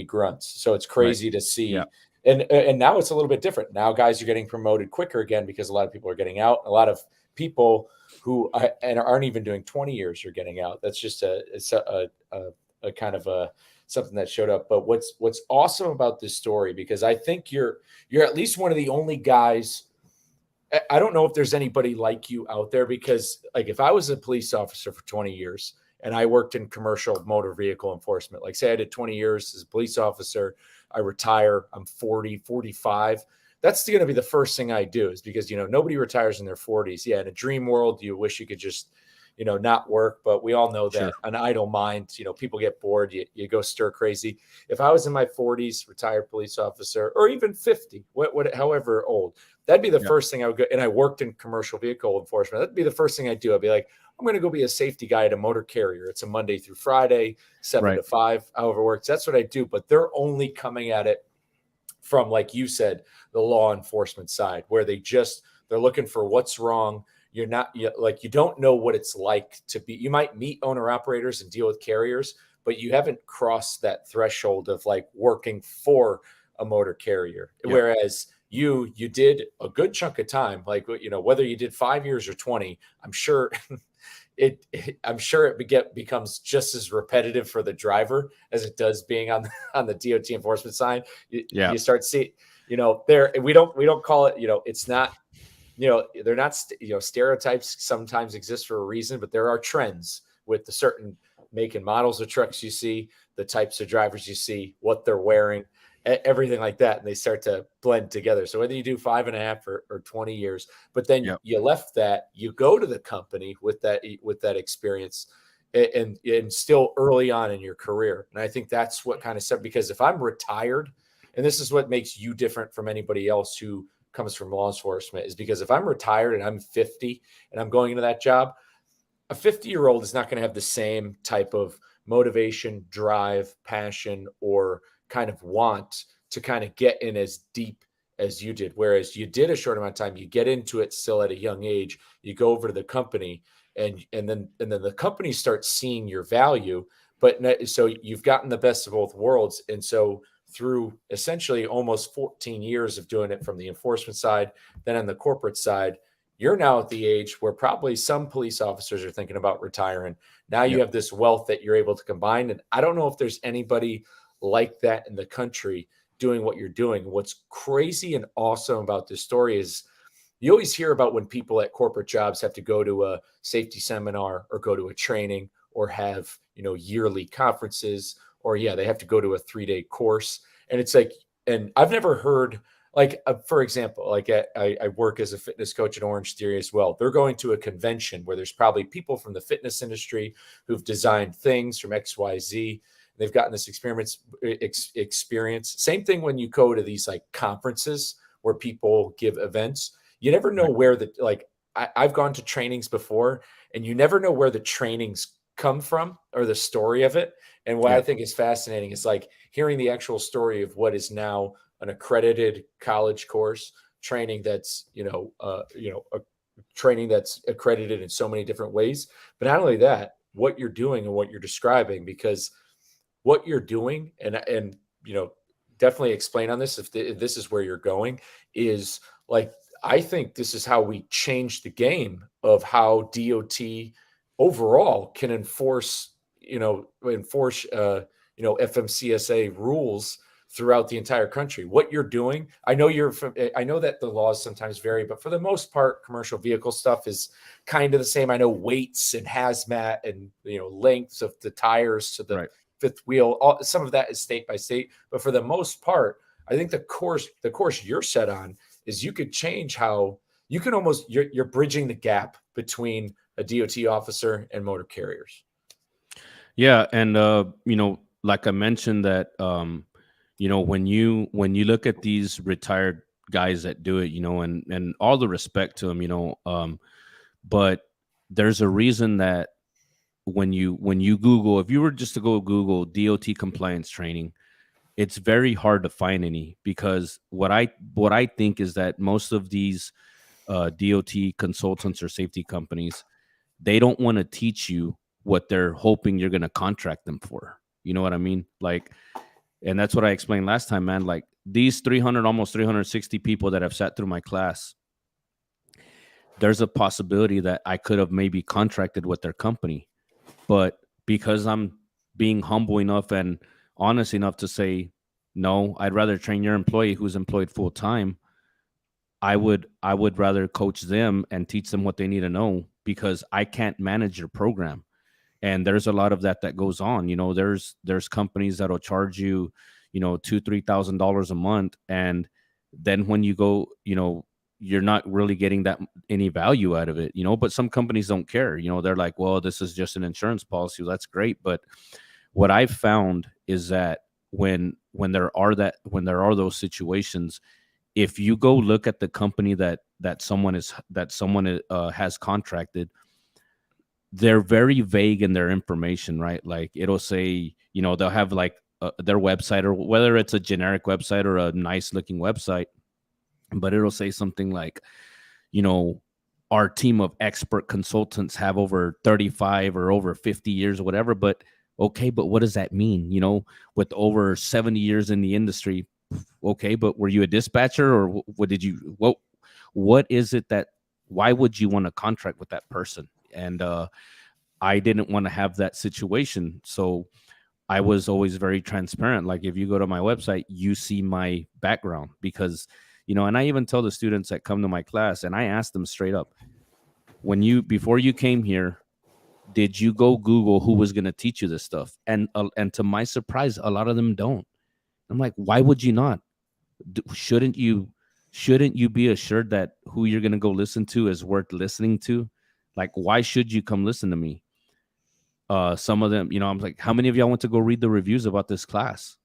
grunts. So it's crazy to see. And now it's a little bit different. Now guys are getting promoted quicker again, because a lot of people are getting out. A lot of people who aren't even doing 20 years are getting out. That's just a kind of something that showed up. But what's awesome about this story, because I think you're at least one of the only guys, I don't know if there's anybody like you out there, because like if I was a police officer for 20 years and I worked in commercial motor vehicle enforcement, like say I did 20 years as a police officer, I retire, I'm 40, 45. That's going to be the first thing I do, is because, nobody retires in their 40s. Yeah. In a dream world, you wish you could just, not work, but we all know Sure. that an idle mind, people get bored, you go stir crazy. If I was in my 40s, retired police officer, or even 50, however old, that'd be the Yeah. first thing I would go. And I worked in commercial vehicle enforcement. That'd be the first thing I'd do. I'd be like, I'm going to go be a safety guy at a motor carrier. It's a Monday through Friday, 7 Right. to 5, however it works. That's what I do. But they're only coming at it from, like you said, the law enforcement side, where they're looking for what's wrong. You don't know what it's like to be. You might meet owner operators and deal with carriers, but you haven't crossed that threshold of like working for a motor carrier. Yeah. Whereas you did a good chunk of time, like, whether you did 5 years or 20, I'm sure it becomes just as repetitive for the driver as it does being on the DOT enforcement side. You start seeing, there, we don't call it, it's not, they're not, stereotypes sometimes exist for a reason, but there are trends with the certain make and models of trucks you see, the types of drivers you see, what they're wearing, everything like that. And they start to blend together. So whether you do 5.5 or 20 years, but then you left that, you go to the company with that experience and still early on in your career. And I think that's what kind of stuff, because if I'm retired, and this is what makes you different from anybody else who comes from law enforcement, is because if I'm retired and I'm 50 and I'm going into that job, a 50-year-old is not going to have the same type of motivation, drive, passion, or kind of want to kind of get in as deep as you did. Whereas you did a short amount of time, you get into it still at a young age, you go over to the company, and then the company starts seeing your value. But so you've gotten the best of both worlds. And so through essentially almost 14 years of doing it from the enforcement side, then on the corporate side, you're now at the age where probably some police officers are thinking about retiring. Now you have this wealth that you're able to combine. And I don't know if there's anybody like that in the country doing what you're doing. What's crazy and awesome about this story is you always hear about when people at corporate jobs have to go to a safety seminar or go to a training or have, yearly conferences, or they have to go to a 3-day course. And it's like, and I've never heard, like, for example, like I work as a fitness coach at Orange Theory as well. They're going to a convention where there's probably people from the fitness industry who've designed things from XYZ. They've gotten this experience. Same thing when you go to these like conferences where people give events. You never know where I've gone to trainings before, and you never know where the trainings come from or the story of it. And what I think is fascinating is like hearing the actual story of what is now an accredited college course training that's, a training that's accredited in so many different ways. But not only that, what you're doing and what you're describing, because what you're doing, and definitely explain on this if this is where you're going, is like, I think this is how we change the game of how DOT overall can enforce FMCSA rules throughout the entire country. What you're doing, I know that the laws sometimes vary, but for the most part, commercial vehicle stuff is kind of the same. I know weights and hazmat and lengths of the tires to the fifth wheel, some of that is state by state, but for the most part, I think the course you're set on is you could change how you can almost, you're bridging the gap between a DOT officer and motor carriers. Yeah. And, like I mentioned that, when you look at these retired guys that do it, and all the respect to them, but there's a reason that when you Google, if you were just to go Google DOT compliance training, it's very hard to find any, because what I think is that most of these DOT consultants or safety companies, they don't want to teach you what they're hoping you're going to contract them for. You know what I mean? Like, and that's what I explained last time, man. Like these almost 360 people that have sat through my class, there's a possibility that I could have maybe contracted with their company. But because I'm being humble enough and honest enough to say, no, I'd rather train your employee who's employed full time, I would rather coach them and teach them what they need to know, because I can't manage your program. And there's a lot of that goes on. There's companies that'll charge you, $2,000-3,000 a month, and then when you go, you're not really getting that any value out of it. But some companies don't care. They're like, well, this is just an insurance policy. Well, that's great. But what I've found is that when there are those situations, if you go look at the company that someone has contracted, they're very vague in their information, right? Like, it'll say, they'll have like their website, or whether it's a generic website or a nice looking website, but it'll say something like, you know, our team of expert consultants have over 35 or over 50 years or whatever. But okay, but what does that mean? With over 70 years in the industry. Okay, but were you a dispatcher, or what is it that, why would you want to contract with that person? And I didn't want to have that situation. So I was always very transparent. Like, if you go to my website, you see my background, because, and I even tell the students that come to my class, and I ask them straight up, before you came here, did you go Google who was going to teach you this stuff? And to my surprise, a lot of them don't. I'm like, why would you not? Shouldn't you be assured that who you're going to go listen to is worth listening to? Like, why should you come listen to me? Some of them, I'm like, how many of y'all want to go read the reviews about this class?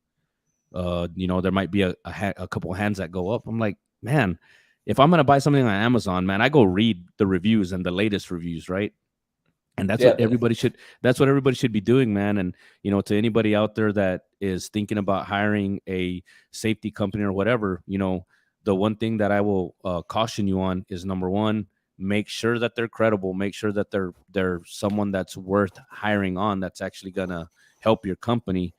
There might be a couple hands that go up. I'm like, man, if I'm going to buy something on Amazon, man, I go read the reviews and the latest reviews, right? And that's what everybody should be doing, man. And, to anybody out there that is thinking about hiring a safety company or whatever, the one thing that I will caution you on is, number one, make sure that they're credible, make sure that they're someone that's worth hiring on, that's actually going to help your company,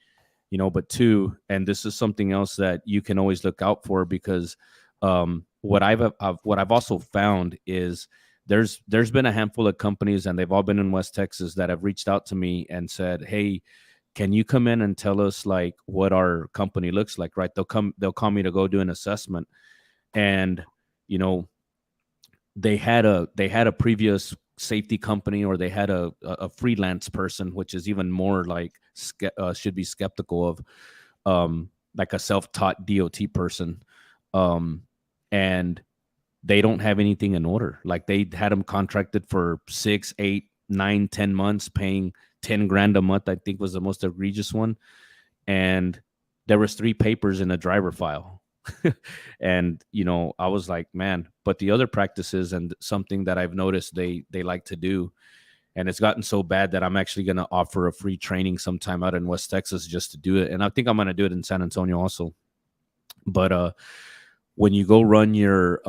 but two, and this is something else that you can always look out for, because what I've also found is, there's been a handful of companies, and they've all been in West Texas, that have reached out to me and said, hey, can you come in and tell us like what our company looks like, right? They'll call me to go do an assessment. And, they had a previous safety company, or they had a freelance person, which is even more like should be skeptical of, like a self-taught DOT person. And they don't have anything in order. Like, they had them contracted for 6, 8, 9, 10 months, paying $10,000 a month, I think was the most egregious one. And there was 3 papers in a driver file. And, I was like, man, but the other practices, and something that I've noticed they like to do, and it's gotten so bad that I'm actually going to offer a free training sometime out in West Texas just to do it. And I think I'm going to do it in San Antonio also. But, when you go run your,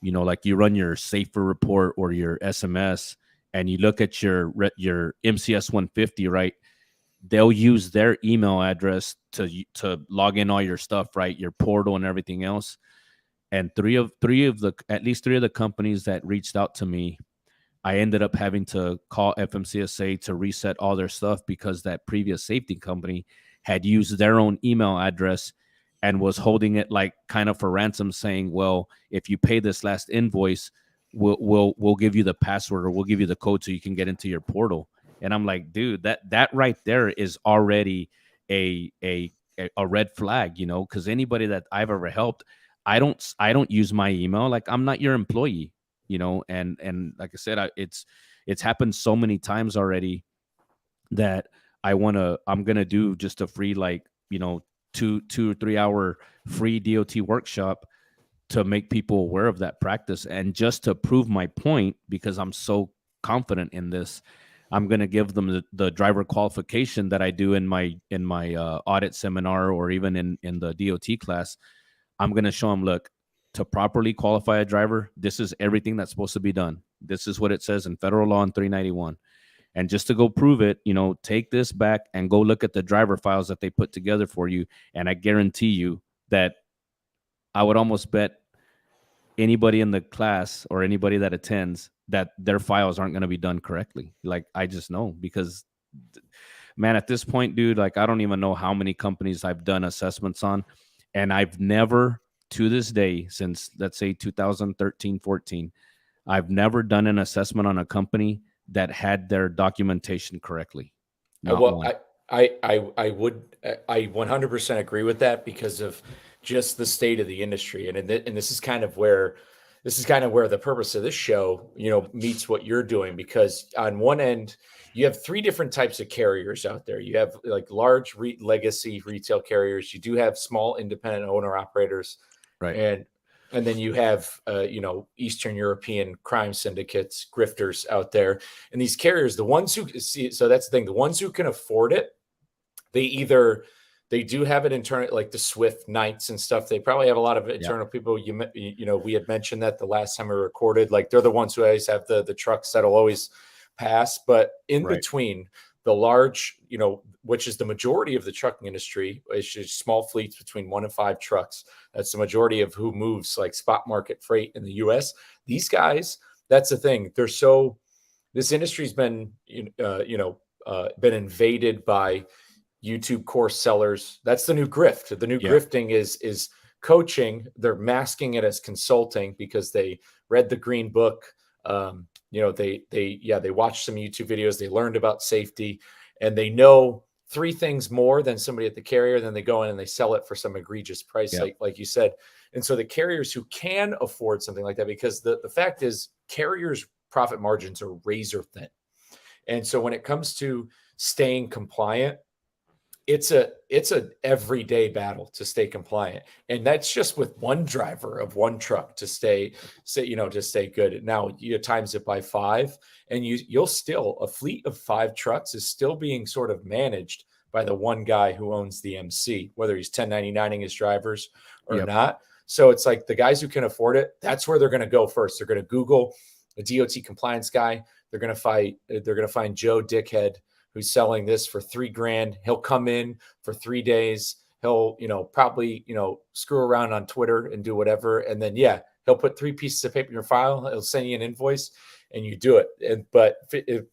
like you run your safer report or your SMS, and you look at your MCS 150, right? They'll use their email address to log in all your stuff, right? Your portal and everything else. And at least three of the companies that reached out to me, I ended up having to call FMCSA to reset all their stuff, because that previous safety company had used their own email address and was holding it like kind of for ransom, saying, well, if you pay this last invoice, we'll give you the password, or we'll give you the code so you can get into your portal. And I'm like, dude, that right there is already a red flag, because anybody that I've ever helped, I don't use my email. Like, I'm not your employee, and like I said, it's happened so many times already that I'm going to do just a free, like, 2 or 3 hour free DOT workshop to make people aware of that practice. And just to prove my point, because I'm so confident in this, I'm going to give them the driver qualification that I do in my audit seminar, or even in the DOT class. I'm going to show them, look, to properly qualify a driver, this is everything that's supposed to be done. This is what it says in federal law in 391. And just to go prove it, take this back and go look at the driver files that they put together for you. And I guarantee you that I would almost bet anybody in the class or anybody that attends that their files aren't going to be done correctly. Like, I just know, because, man, at this point, dude, like, I don't even know how many companies I've done assessments on, and I've never to this day, since let's say 2013, 14, I've never done an assessment on a company that had their documentation correctly. Not Well, one. I 100% agree with that because of just the state of the industry, and this is kind of where the purpose of this show, meets what you're doing. Because on one end, you have three different types of carriers out there. You have like large legacy retail carriers. You do have small independent owner operators, Right. and then you have Eastern European crime syndicates, grifters out there. And these carriers, the ones who see, so that's the thing, the ones who can afford it, they do have it internal, like the Swift Knights and stuff. They probably have a lot of internal people. We had mentioned that the last time we recorded, like they're the ones who always have the trucks that'll always pass. But in between, the large, which is the majority of the trucking industry, is just small fleets between 1 and 5 trucks. That's the majority of who moves like spot market freight in the U.S. These guys, that's the thing. This industry's been, been invaded by YouTube course sellers. That's the new grift. The new grifting is coaching. They're masking it as consulting because they read the green book. They watched some YouTube videos. They learned about safety, and they know 3 things more than somebody at the carrier. Then they go in and they sell it for some egregious price, like you said. And so the carriers who can afford something like that, because the fact is carriers' profit margins are razor thin. And so when it comes to staying compliant, it's a everyday battle to stay compliant. And that's just with one driver of one truck to stay good. Now you times it by 5, and you'll still, a fleet of 5 trucks is still being sort of managed by the one guy who owns the MC, whether he's 1099ing his drivers or not. So it's like the guys who can afford it, that's where they're going to go first. They're going to Google a DOT compliance guy. They're going to find Joe Dickhead, who's selling this for $3,000. He'll come in for 3 days. He'll, probably, screw around on Twitter and do whatever. And then, he'll put 3 pieces of paper in your file. He'll send you an invoice and you do it. But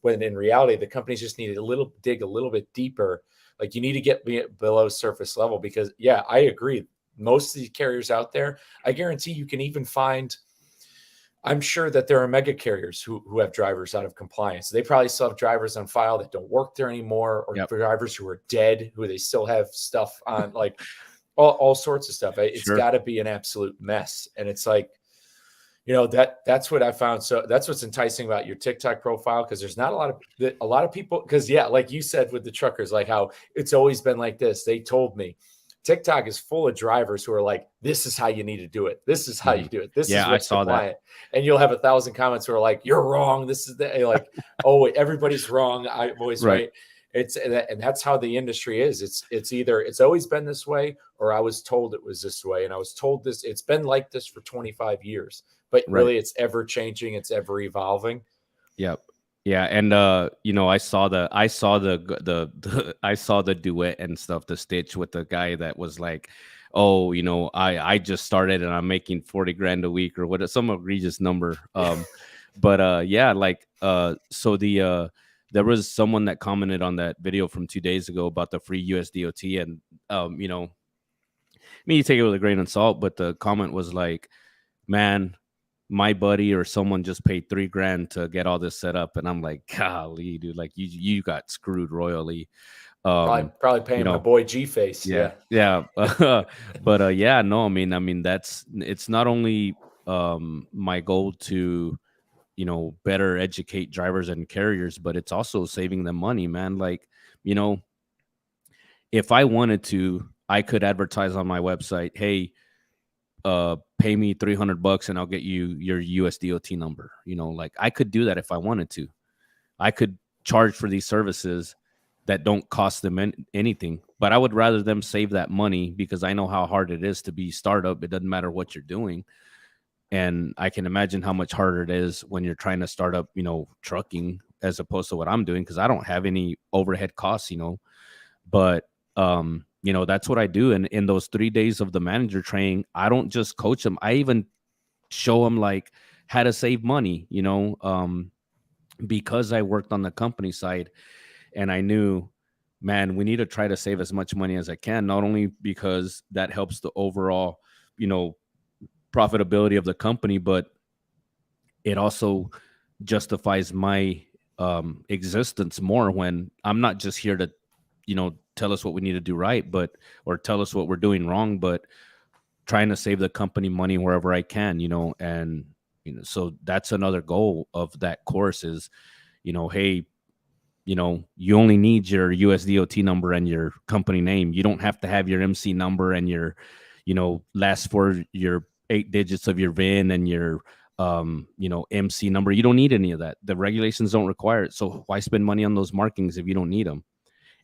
when in reality, the companies just need to dig a little bit deeper. Like you need to get below surface level because, I agree. Most of the carriers out there, I guarantee you can even find, I'm sure that there are mega carriers who have drivers out of compliance. They probably still have drivers on file that don't work there anymore, or drivers who are dead, who they still have stuff on, like all sorts of stuff. It's got to be an absolute mess. And it's like, that's what I found. So that's what's enticing about your TikTok profile, because there's not a lot of people, because like you said with the truckers, like how it's always been like this. They told me TikTok is full of drivers who are like, this is how you need to do it. This is how you do it. This is what's compliant. And you'll have 1,000 comments who are like, you're wrong. This is like, oh, everybody's wrong. I'm always right. And that's how the industry is. It's either it's always been this way, or I was told it was this way. And I was told this, it's been like this for 25 years, but really it's ever changing. It's ever evolving. Yep. Yeah, and I saw the duet and stuff, the stitch with the guy that was like, oh, I just started and I'm making $40,000 a week or what, some egregious number. So there was someone that commented on that video from 2 days ago about the free US DOT, and you take it with a grain of salt, but the comment was like, man, my buddy or someone just paid $3,000 to get all this set up. And I'm like, golly, dude, like you got screwed royally. Probably paying my boy G-Face. Yeah. But it's not only my goal to, better educate drivers and carriers, but it's also saving them money, man. Like, if I wanted to, I could advertise on my website, hey, pay me $300 and I'll get you your US DOT number. Like I could do that if I wanted to. I could charge for these services that don't cost them anything, but I would rather them save that money, because I know how hard it is to be startup. It doesn't matter what you're doing. And I can imagine how much harder it is when you're trying to start up, trucking, as opposed to what I'm doing, because I don't have any overhead costs, but that's what I do. And in those 3 days of the manager training, I don't just coach them. I even show them like how to save money, because I worked on the company side and I knew, man, we need to try to save as much money as I can, not only because that helps the overall, profitability of the company, but it also justifies my existence more when I'm not just here to, tell us what we need to do right, or tell us what we're doing wrong, but trying to save the company money wherever I can, and, so that's another goal of that course is, hey, you only need your USDOT number and your company name. You don't have to have your MC number and your, last four, your 8 digits of your VIN and your, MC number. You don't need any of that. The regulations don't require it. So why spend money on those markings if you don't need them?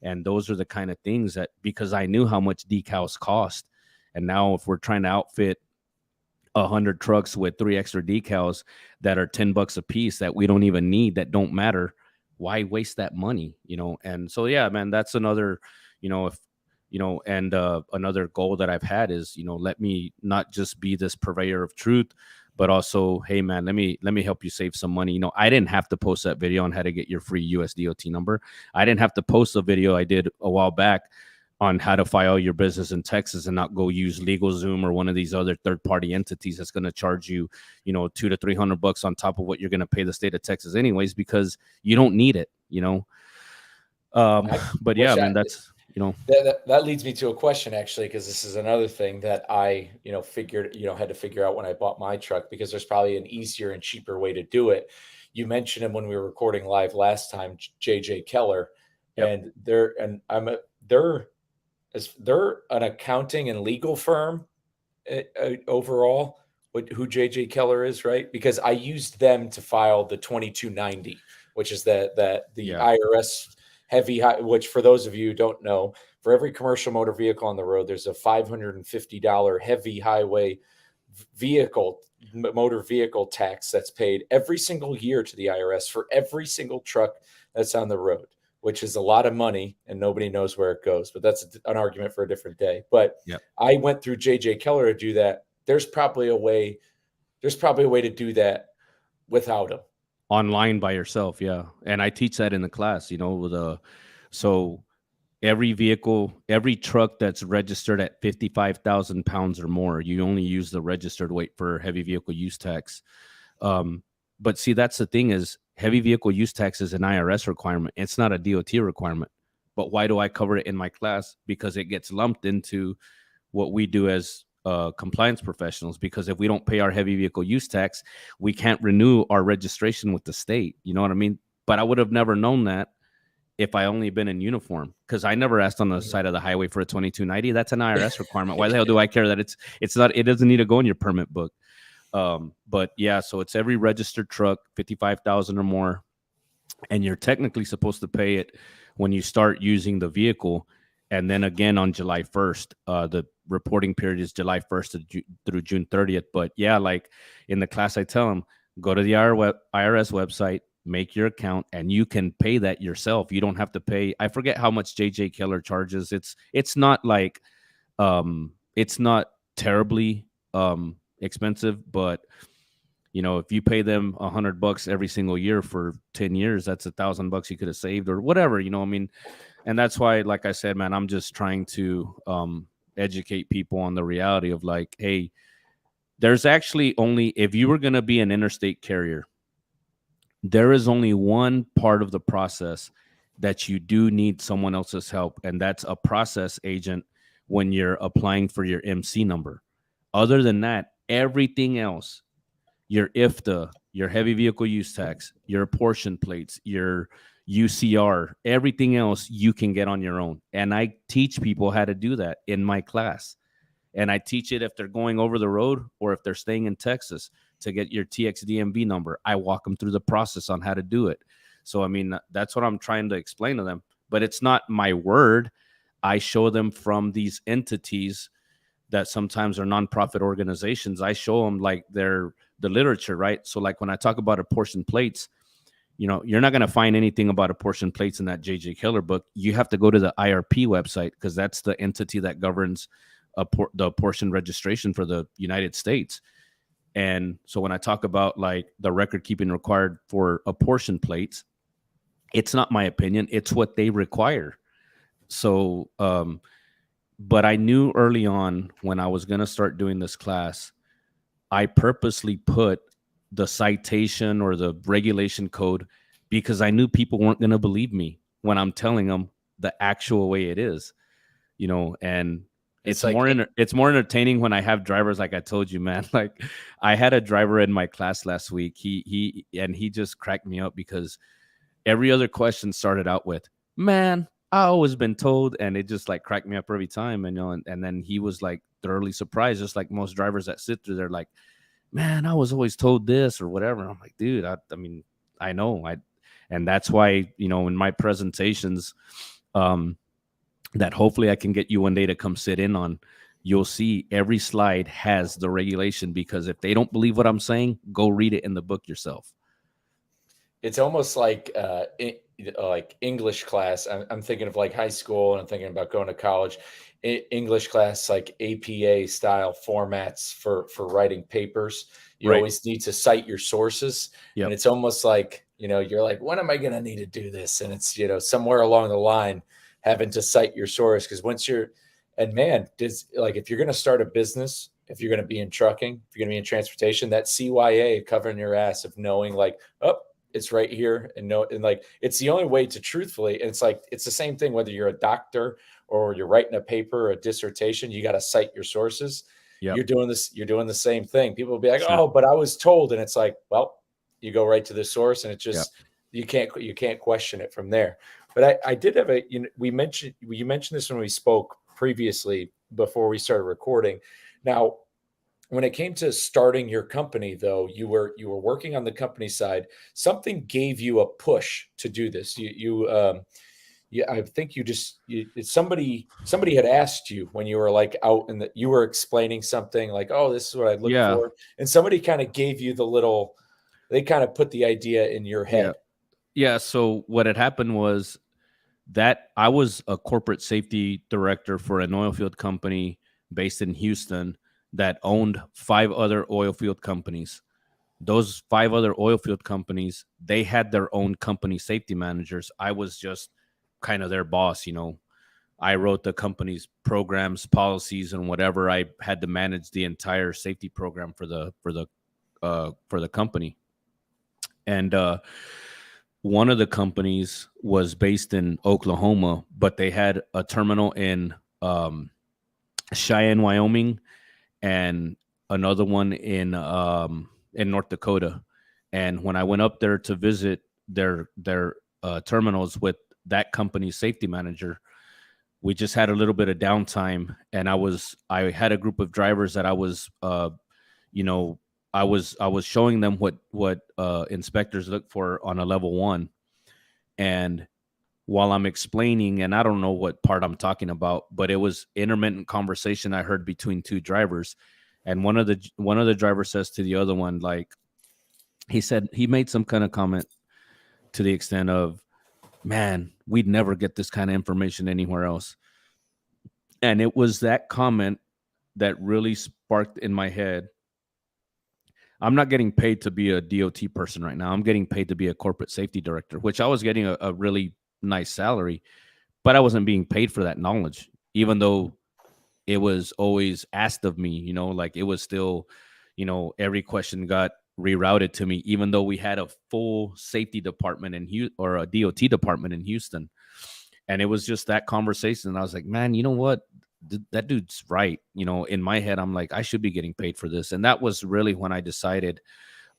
And those are the kind of things that, because I knew how much decals cost. And now if we're trying to outfit 100 trucks with 3 extra decals that are $10 a piece that we don't even need, that don't matter, why waste that money? And so, yeah, man, that's another, if, and another goal that I've had is, let me not just be this purveyor of truth, but also, hey, man, let me help you save some money. I didn't have to post that video on how to get your free USDOT number. I didn't have to post a video I did a while back on how to file your business in Texas and not go use LegalZoom or one of these other third-party entities that's going to charge you, $200 to $300 on top of what you're going to pay the state of Texas anyways, because you don't need it, But yeah, man, that's, that leads me to a question, actually, because this is another thing that I, had to figure out when I bought my truck, because there's probably an easier and cheaper way to do it. You mentioned him when we were recording live last time, JJ Keller, Yep. and they're an accounting and legal firm overall. Who JJ Keller is, right? Because I used them to file the 2290, which is the IRS heavy high, which for those of you who don't know, for every commercial motor vehicle on the road, there's a $550 heavy highway motor vehicle tax that's paid every single year to the IRS for every single truck that's on the road, which is a lot of money and nobody knows where it goes, but that's an argument for a different day. But I went through JJ Keller to do that. There's probably a way to do that without him. Online by yourself. Yeah. And I teach that in the class, so every vehicle, every truck that's registered at 55,000 pounds or more, you only use the registered weight for heavy vehicle use tax. But see, that's the thing is heavy vehicle use tax is an IRS requirement. It's not a DOT requirement. But why do I cover it in my class? Because it gets lumped into what we do as compliance professionals, because if we don't pay our heavy vehicle use tax, we can't renew our registration with the state. You know what I mean? But I would have never known that if I only been in uniform, because I never asked on the side of the highway for a 2290. That's an IRS requirement. Why the hell do I care that it's not? It doesn't need to go in your permit book. But yeah, so it's every registered truck, 55,000 or more, and you're technically supposed to pay it when you start using the vehicle. And then again on July 1st, the reporting period is July 1st through June 30th. But yeah, like in the class, I tell them, go to the IRS website, make your account, and you can pay that yourself. You don't have to pay. I forget how much JJ Keller charges. It's not like, it's not terribly expensive, but if you pay them $100 every single year for 10 years, that's $1,000 you could have saved or whatever, I mean. And that's why, like I said, man, I'm just trying to educate people on the reality of like, hey, there's actually only, if you were going to be an interstate carrier, there is only one part of the process that you do need someone else's help, and that's a process agent when you're applying for your MC number. Other than that, everything else, your IFTA, your heavy vehicle use tax, your apportion plates, your UCR, everything else you can get on your own. And I teach people how to do that in my class. And I teach it if they're going over the road or if they're staying in Texas to get your TXDMV number. I walk them through the process on how to do it. So, I mean, that's what I'm trying to explain to them. But it's not my word. I show them from these entities that sometimes are nonprofit organizations. I show them like the literature, right? So like when I talk about apportion plates, you're not going to find anything about apportion plates in that JJ Keller book. You have to go to the IRP website because that's the entity that governs the apportion registration for the United States. And so when I talk about like the record keeping required for apportion plates, it's not my opinion. It's what they require. So, but I knew early on when I was going to start doing this class I purposely put the citation or the regulation code because I knew people weren't going to believe me when I'm telling them the actual way it is, and It's it's more entertaining when I have drivers, like I told you, man. Like, I had a driver in my class last week. He just cracked me up because every other question started out with, "Man, I always been told," and it just like cracked me up every time. And then he was like thoroughly surprised, just like most drivers that sit through. They're like, "Man, I was always told this or whatever." And I'm like, "Dude, I mean, I know." And that's why, in my presentations, that hopefully I can get you one day to come sit in on, you'll see every slide has the regulation, because if they don't believe what I'm saying, go read it in the book yourself. It's almost like English class. I'm thinking of like high school, and I'm thinking about going to college. English class, like APA style formats for writing papers. You Right. always need to cite your sources, Yep. and it's almost like, you're like, when am I going to need to do this? And it's, somewhere along the line having to cite your source, because and man, like, if you're going to start a business, if you're going to be in trucking, if you're going to be in transportation, that CYA covering your ass of knowing, like, oh, it's right here, and like, it's the only way to truthfully. And it's like, it's the same thing whether you're a doctor or you're writing a paper or a dissertation. You got to cite your sources. Yep. You're doing the same thing. People will be like, Sure. oh, but I was told. And it's like, well, you go right to the source, and it just, Yep. you can't question it from there. But I did have you mentioned this when we spoke previously before we started recording. Now, when it came to starting your company, though, you were working on the company side. Something gave you a push to do this. I think somebody had asked you when you were like out, and that you were explaining something like, oh, this is what I look Yeah. for. And somebody kind of gave you they kind of put the idea in your head. Yeah. So what had happened was that I was a corporate safety director for an oil field company based in Houston that owned 5 other oil field companies. Those 5 other oil field companies, they had their own company safety managers. I was just kind of their boss. I wrote the company's programs, policies, and whatever. I had to manage the entire safety program for the company. And one of the companies was based in Oklahoma, but they had a terminal in Cheyenne, Wyoming, and another one in North Dakota. And when I went up there to visit their terminals with that company's safety manager, we just had a little bit of downtime, and I had a group of drivers that I was I was showing them what inspectors look for on a level 1. And while I'm explaining, and I don't know what part I'm talking about, but it was intermittent conversation I heard between 2 drivers. And one of the drivers says to the other one, like, he made some kind of comment to the extent of, "Man, we'd never get this kind of information anywhere else." And it was that comment that really sparked in my head. I'm not getting paid to be a DOT person right now. I'm getting paid to be a corporate safety director, which I was getting a really nice salary, but I wasn't being paid for that knowledge, even though it was always asked of me. Like, it was still, every question got rerouted to me, even though we had a full safety department or a DOT department in Houston. And it was just that conversation. And I was like, man, you know what? That dude's right. In my head, I'm like, I should be getting paid for this. And that was really when I decided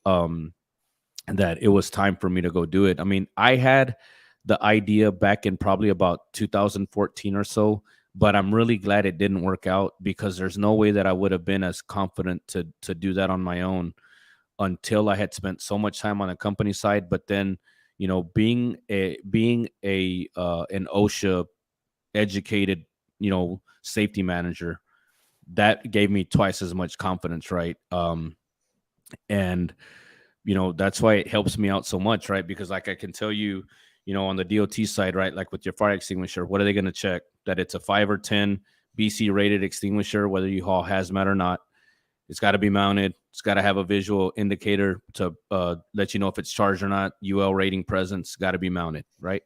that it was time for me to go do it. I mean, I had the idea back in probably about 2014 or so, but I'm really glad it didn't work out, because there's no way that I would have been as confident to do that on my own until I had spent so much time on the company side. But then, being an OSHA educated, safety manager, that gave me twice as much confidence, right? And that's why it helps me out so much, right? Because, like, I can tell you, on the DOT side, right, like with your fire extinguisher, what are they going to check? That it's a 5 or 10 BC rated extinguisher, whether you haul hazmat or not. It's got to be mounted. It's got to have a visual indicator to let you know if it's charged or not. UL rating presence, got to be mounted, right?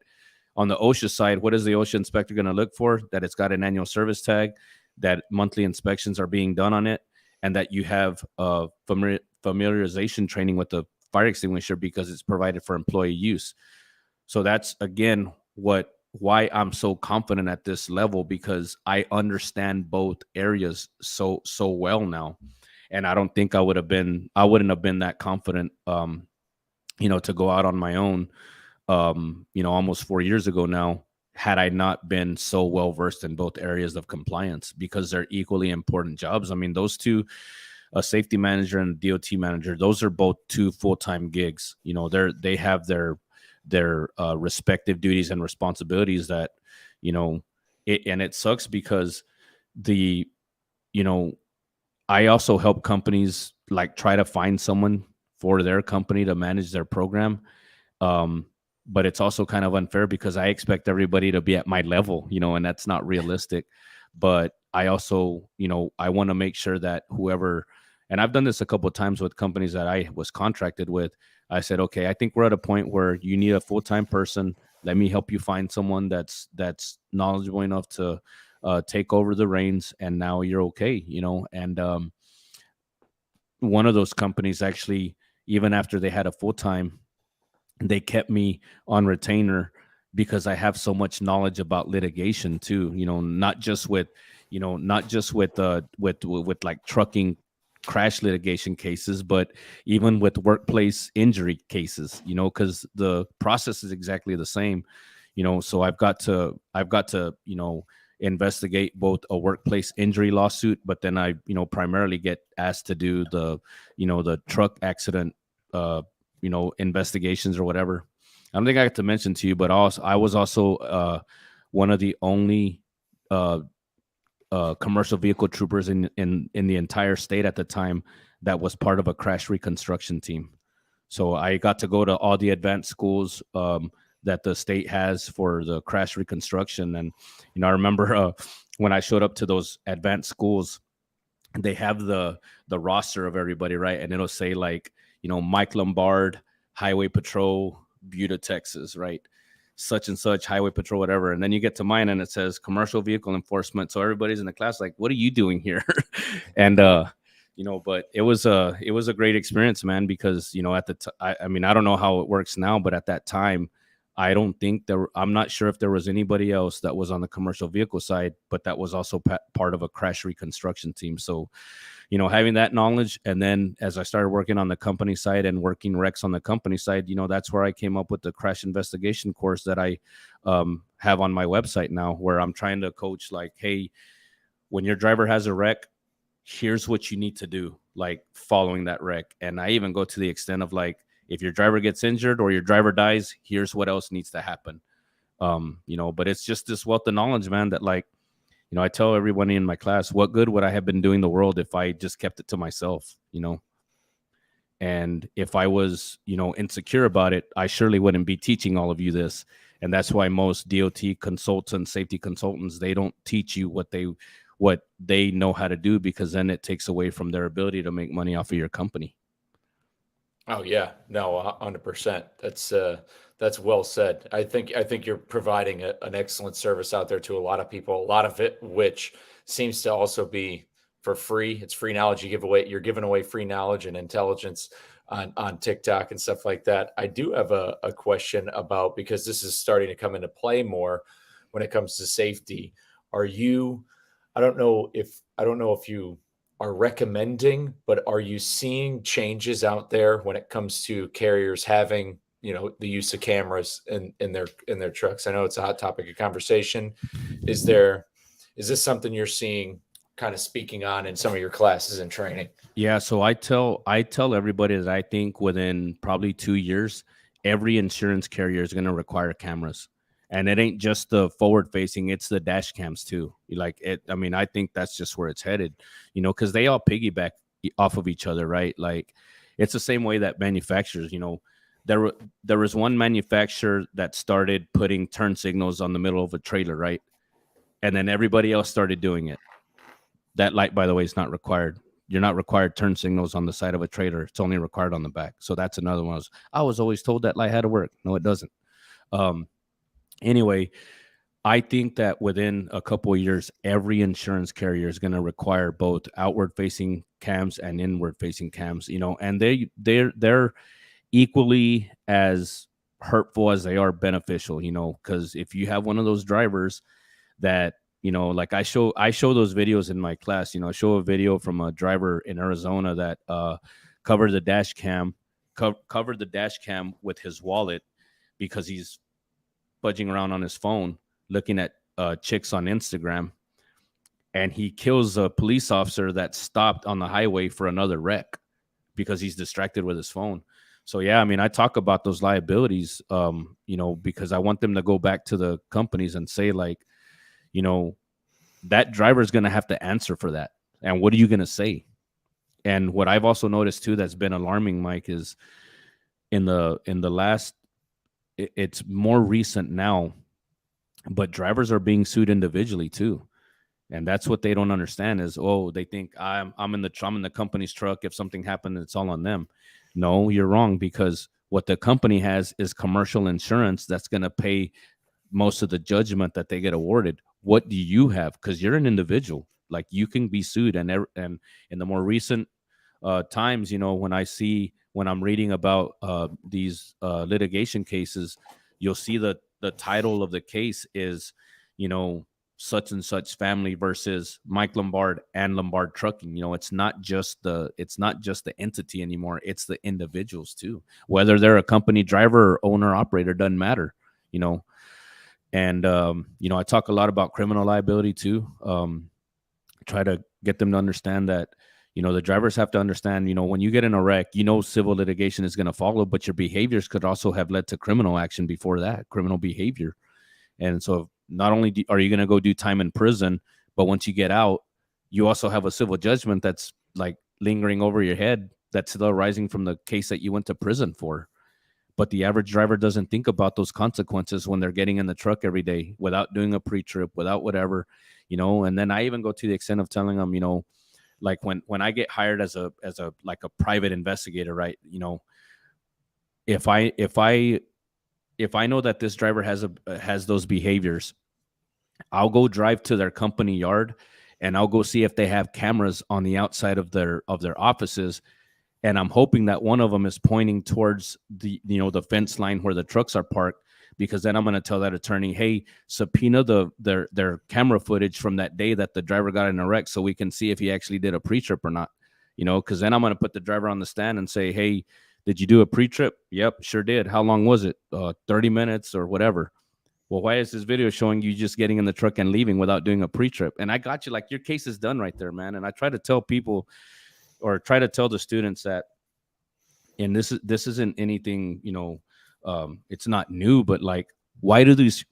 On the OSHA side, what is the OSHA inspector going to look for? That it's got an annual service tag, that monthly inspections are being done on it, and that you have familiarization training with the fire extinguisher because it's provided for employee use. So that's again why I'm so confident at this level, because I understand both areas so well now. And I don't think I wouldn't have been that confident to go out on my own almost 4 years ago now, had I not been so well versed in both areas of compliance, because they're equally important jobs. I mean, those two, a safety manager and a DOT manager, those are both two full-time gigs. They have their respective duties and responsibilities that, and it sucks because the, I also help companies like try to find someone for their company to manage their program. But it's also kind of unfair because I expect everybody to be at my level, and that's not realistic. But I also, I want to make sure that whoever, and I've done this a couple of times with companies that I was contracted with. I said, okay, I think we're at a point where you need a full-time person. Let me help you find someone that's knowledgeable enough to take over the reins, and now you're okay, and one of those companies actually, even after they had a full-time, they kept me on retainer because I have so much knowledge about litigation too, not just with like trucking crash litigation cases, but even with workplace injury cases, because the process is exactly the same, so I've got to investigate both a workplace injury lawsuit, but then I primarily get asked to do the truck accident investigations or whatever. I don't think I got to mention to you, but I was also one of the only commercial vehicle troopers in the entire state at the time that was part of a crash reconstruction team. So I got to go to all the advanced schools that the state has for the crash reconstruction. And, I remember when I showed up to those advanced schools, they have the roster of everybody, right? And it'll say like, Mike Lombard, Highway Patrol, Buda, Texas, right? Such and such, Highway Patrol, whatever. And then you get to mine and it says commercial vehicle enforcement. So everybody's in the class like, what are you doing here? And, but it was a great experience, man, because, at the I mean, I don't know how it works now, but at that time, I'm not sure if there was anybody else that was on the commercial vehicle side, but that was also part of a crash reconstruction team. So, having that knowledge. And then as I started working on the company side and working Rex on the company side, that's where I came up with the crash investigation course that I have on my website now, where I'm trying to coach like, hey, when your driver has a wreck, here's what you need to do, like following that wreck. And I even go to the extent of like, if your driver gets injured or your driver dies, here's what else needs to happen. But it's just this wealth of knowledge, man, that like, I tell everybody in my class, what good would I have been doing the world if I just kept it to myself, And if I was, insecure about it, I surely wouldn't be teaching all of you this. And that's why most DOT consultants, safety consultants, they don't teach you what they know how to do, because then it takes away from their ability to make money off of your company. Oh yeah, no, 100%. That's well said. I think you're providing an excellent service out there to a lot of people. A lot of it, which seems to also be for free. It's free knowledge you're giving away free knowledge and intelligence on TikTok and stuff like that. I do have a question about, because this is starting to come into play more when it comes to safety. I don't know if you are recommending, but are you seeing changes out there when it comes to carriers having, the use of cameras in their trucks? I know it's a hot topic of conversation. Is this something you're seeing kind of speaking on in some of your classes and training? Yeah. So I tell everybody that I think within probably 2 years, every insurance carrier is going to require cameras. And it ain't just the forward facing, it's the dash cams too. Like it, I mean, I think that's just where it's headed, because they all piggyback off of each other, right? Like it's the same way that manufacturers, there was one manufacturer that started putting turn signals on the middle of a trailer, right? And then everybody else started doing it. That light, by the way, is not required. You're not required turn signals on the side of a trailer. It's only required on the back. So that's another one. I was always told that light had to work. No, it doesn't. Anyway, I think that within a couple of years, every insurance carrier is going to require both outward facing cams and inward facing cams, and they're equally as hurtful as they are beneficial, because if you have one of those drivers that, like I show those videos in my class, I show a video from a driver in Arizona that covered the dash cam, covered the dash cam with his wallet because he's budging around on his phone looking at chicks on Instagram, and he kills a police officer that stopped on the highway for another wreck because he's distracted with his phone. So yeah, I mean, I talk about those liabilities, because I want them to go back to the companies and say, like, that driver is going to have to answer for that. And what are you going to say? And what I've also noticed too that's been alarming, Mike, is in the last, it's more recent now, but drivers are being sued individually too. And that's what they don't understand is, they think I'm in the company's truck. If something happened, it's all on them. No, you're wrong, because what the company has is commercial insurance that's going to pay most of the judgment that they get awarded. What do you have? Because you're an individual. Like, you can be sued. And in the more recent times, when I'm reading about these litigation cases, you'll see the title of the case is, such and such family versus Mike Lombard and Lombard Trucking. It's not just the entity anymore. It's the individuals too. Whether they're a company driver or owner operator, doesn't matter. And I talk a lot about criminal liability too. Try to get them to understand that, the drivers have to understand, when you get in a wreck, civil litigation is going to follow, but your behaviors could also have led to criminal action before that, criminal behavior. And so not only are you going to go do time in prison, but once you get out, you also have a civil judgment that's like lingering over your head, that's still arising from the case that you went to prison for. But the average driver doesn't think about those consequences when they're getting in the truck every day without doing a pre-trip, without whatever, and then I even go to the extent of telling them, like when I get hired as a like a private investigator, right? If I know that this driver has those behaviors, I'll go drive to their company yard and I'll go see if they have cameras on the outside of their offices. And I'm hoping that one of them is pointing towards the fence line where the trucks are parked, because then I'm going to tell that attorney, hey, subpoena their camera footage from that day that the driver got in a wreck so we can see if he actually did a pre-trip or not, because then I'm going to put the driver on the stand and say, hey, did you do a pre-trip? Yep, sure did. How long was it? 30 minutes or whatever. Well, why is this video showing you just getting in the truck and leaving without doing a pre-trip? And I got you, like, your case is done right there, man. And I try to tell people, or try to tell the students that, and this isn't anything, it's not new, but like, why do these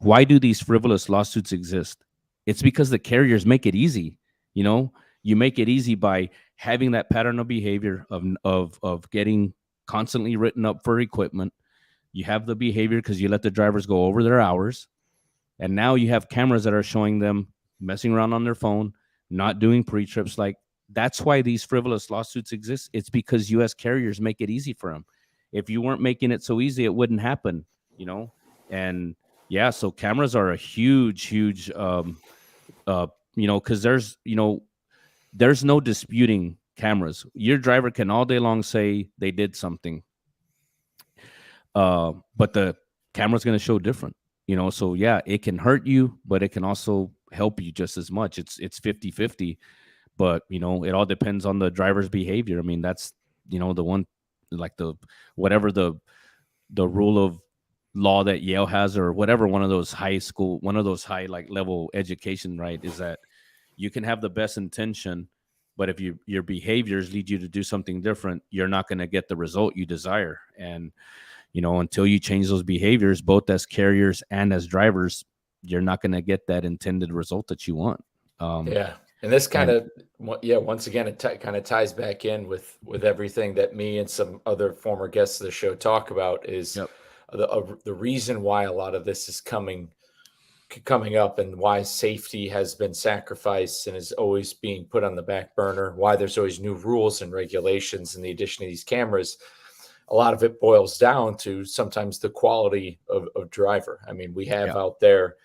frivolous lawsuits exist? It's because the carriers make it easy. You make it easy by having that pattern of behavior of getting constantly written up for equipment. You have the behavior because you let the drivers go over their hours. And now you have cameras that are showing them messing around on their phone, not doing pre-trips. Like, that's why these frivolous lawsuits exist. It's because U.S. carriers make it easy for them. If you weren't making it so easy, it wouldn't happen, And yeah, so cameras are a huge, because there's no disputing cameras. Your driver can all day long say they did something, but the camera's going to show different, So yeah, it can hurt you, but it can also help you just as much. It's 50-50. But, it all depends on the driver's behavior. I mean, that's, the one, like whatever the rule of law that Yale has, or whatever, one of those high like level education, right, is that you can have the best intention, but if your behaviors lead you to do something different, you're not going to get the result you desire. And, until you change those behaviors, both as carriers and as drivers, you're not going to get that intended result that you want. Yeah. And this kind of, once again, it kind of ties back in with everything that me and some other former guests of the show talk about is Yep. the reason why a lot of this is coming up, and why safety has been sacrificed and is always being put on the back burner, why there's always new rules and regulations and the addition of these cameras. A lot of it boils down to sometimes the quality of driver. I mean, we have out there,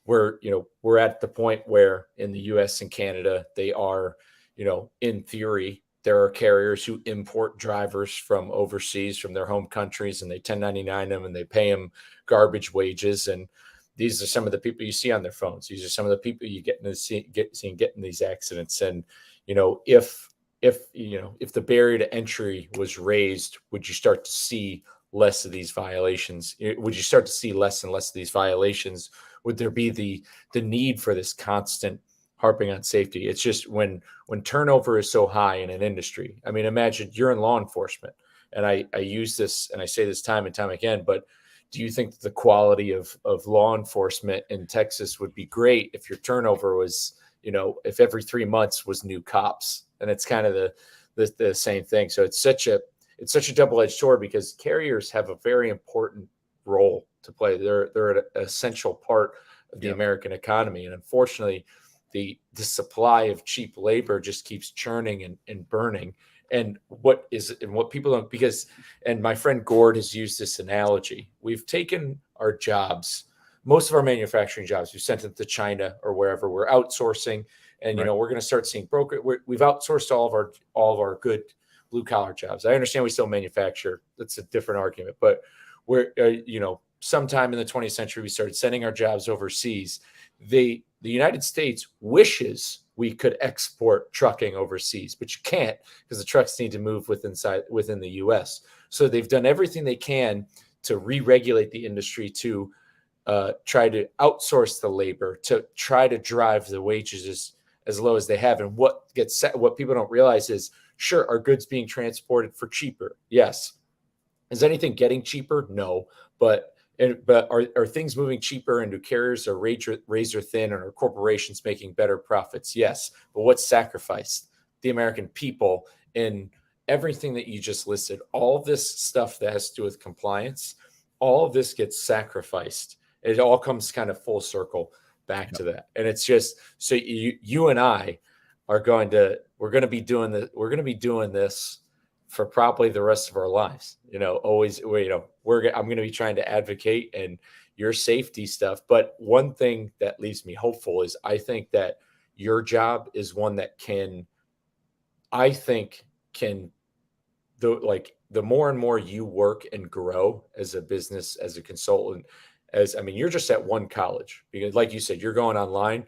we're at the point where in the US and Canada, they are, in theory, there are carriers who import drivers from overseas, from their home countries, and they 1099 them and they pay them garbage wages. And these are some of the people you see on their phones. These are some of the people you get in these accidents. And, if the barrier to entry was raised, would you start to see less of these violations? Would you start to see less and less of these violations? Would there be the need for this constant harping on safety? It's just when turnover is so high in an industry. I mean, imagine you're in law enforcement, and I use this and I say this time and time again, but do you think the quality of law enforcement in Texas would be great if your turnover was, if every 3 months was new cops? And it's kind of the same thing. So it's such a double-edged sword, because carriers have a very important role to play. They're an essential part of the American economy. And unfortunately, the supply of cheap labor just keeps churning and burning. And what people don't, and my friend Gord has used this analogy. We've taken our jobs, most of our manufacturing jobs, we've sent them to China or wherever. We're outsourcing, and we're going to start seeing we've outsourced all of our good blue collar jobs. I understand we still manufacture. That's a different argument, but we're sometime in the 20th century we started sending our jobs overseas. The United States wishes we could export trucking overseas, but you can't, because the trucks need to move within the U.S. So they've done everything they can to re-regulate the industry, to try to outsource the labor, to try to drive the wages as low as they have. And what people don't realize is, sure, are goods being transported for cheaper? Yes. Is anything getting cheaper? No. But are things moving cheaper, and do carriers are razor thin, and are corporations making better profits? Yes. But what's sacrificed? The American people in everything that you just listed. All of this stuff that has to do with compliance, all of this gets sacrificed. It all comes kind of full circle back to that. And it's just, so you and I are going to be doing this for probably the rest of our lives. I'm going to be trying to advocate and your safety stuff. But one thing that leaves me hopeful is, I think that your job is one that the more and more you work and grow as a business, as a consultant, you're just at one college, because like you said, you're going online.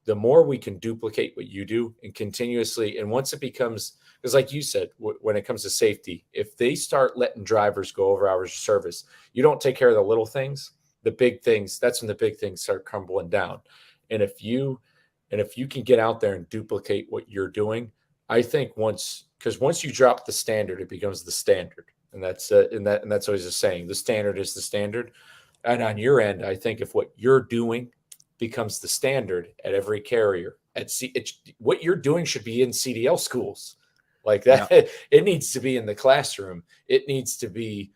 The more we can duplicate what you do and continuously, and once it becomes, because like you said, when it comes to safety, if they start letting drivers go over hours of service, you don't take care of the little things, the big things, that's when the big things start crumbling down. And if you can get out there and duplicate what you're doing, I think once you drop the standard, it becomes the standard. And that's always a saying, the standard is the standard. And on your end, I think if what you're doing becomes the standard at every carrier, what you're doing should be in CDL schools like that. Yeah. It needs to be in the classroom. It needs to be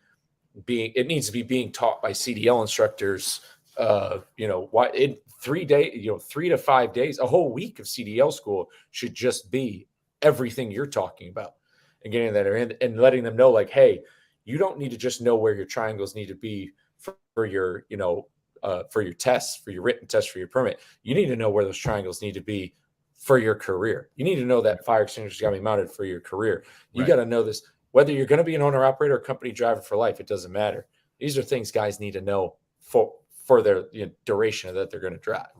being taught by CDL instructors. In 3 days, 3 to 5 days, a whole week of CDL school should just be everything you're talking about, and getting that in and letting them know, like, hey, you don't need to just know where your triangles need to be for your, for your tests, for your written test, for your permit. You need to know where those triangles need to be for your career. You need to know that fire extinguisher's got to be mounted for your career. You got to know this, whether you're going to be an owner operator or company driver for life, it doesn't matter. These are things guys need to know for their duration that they're going to drive.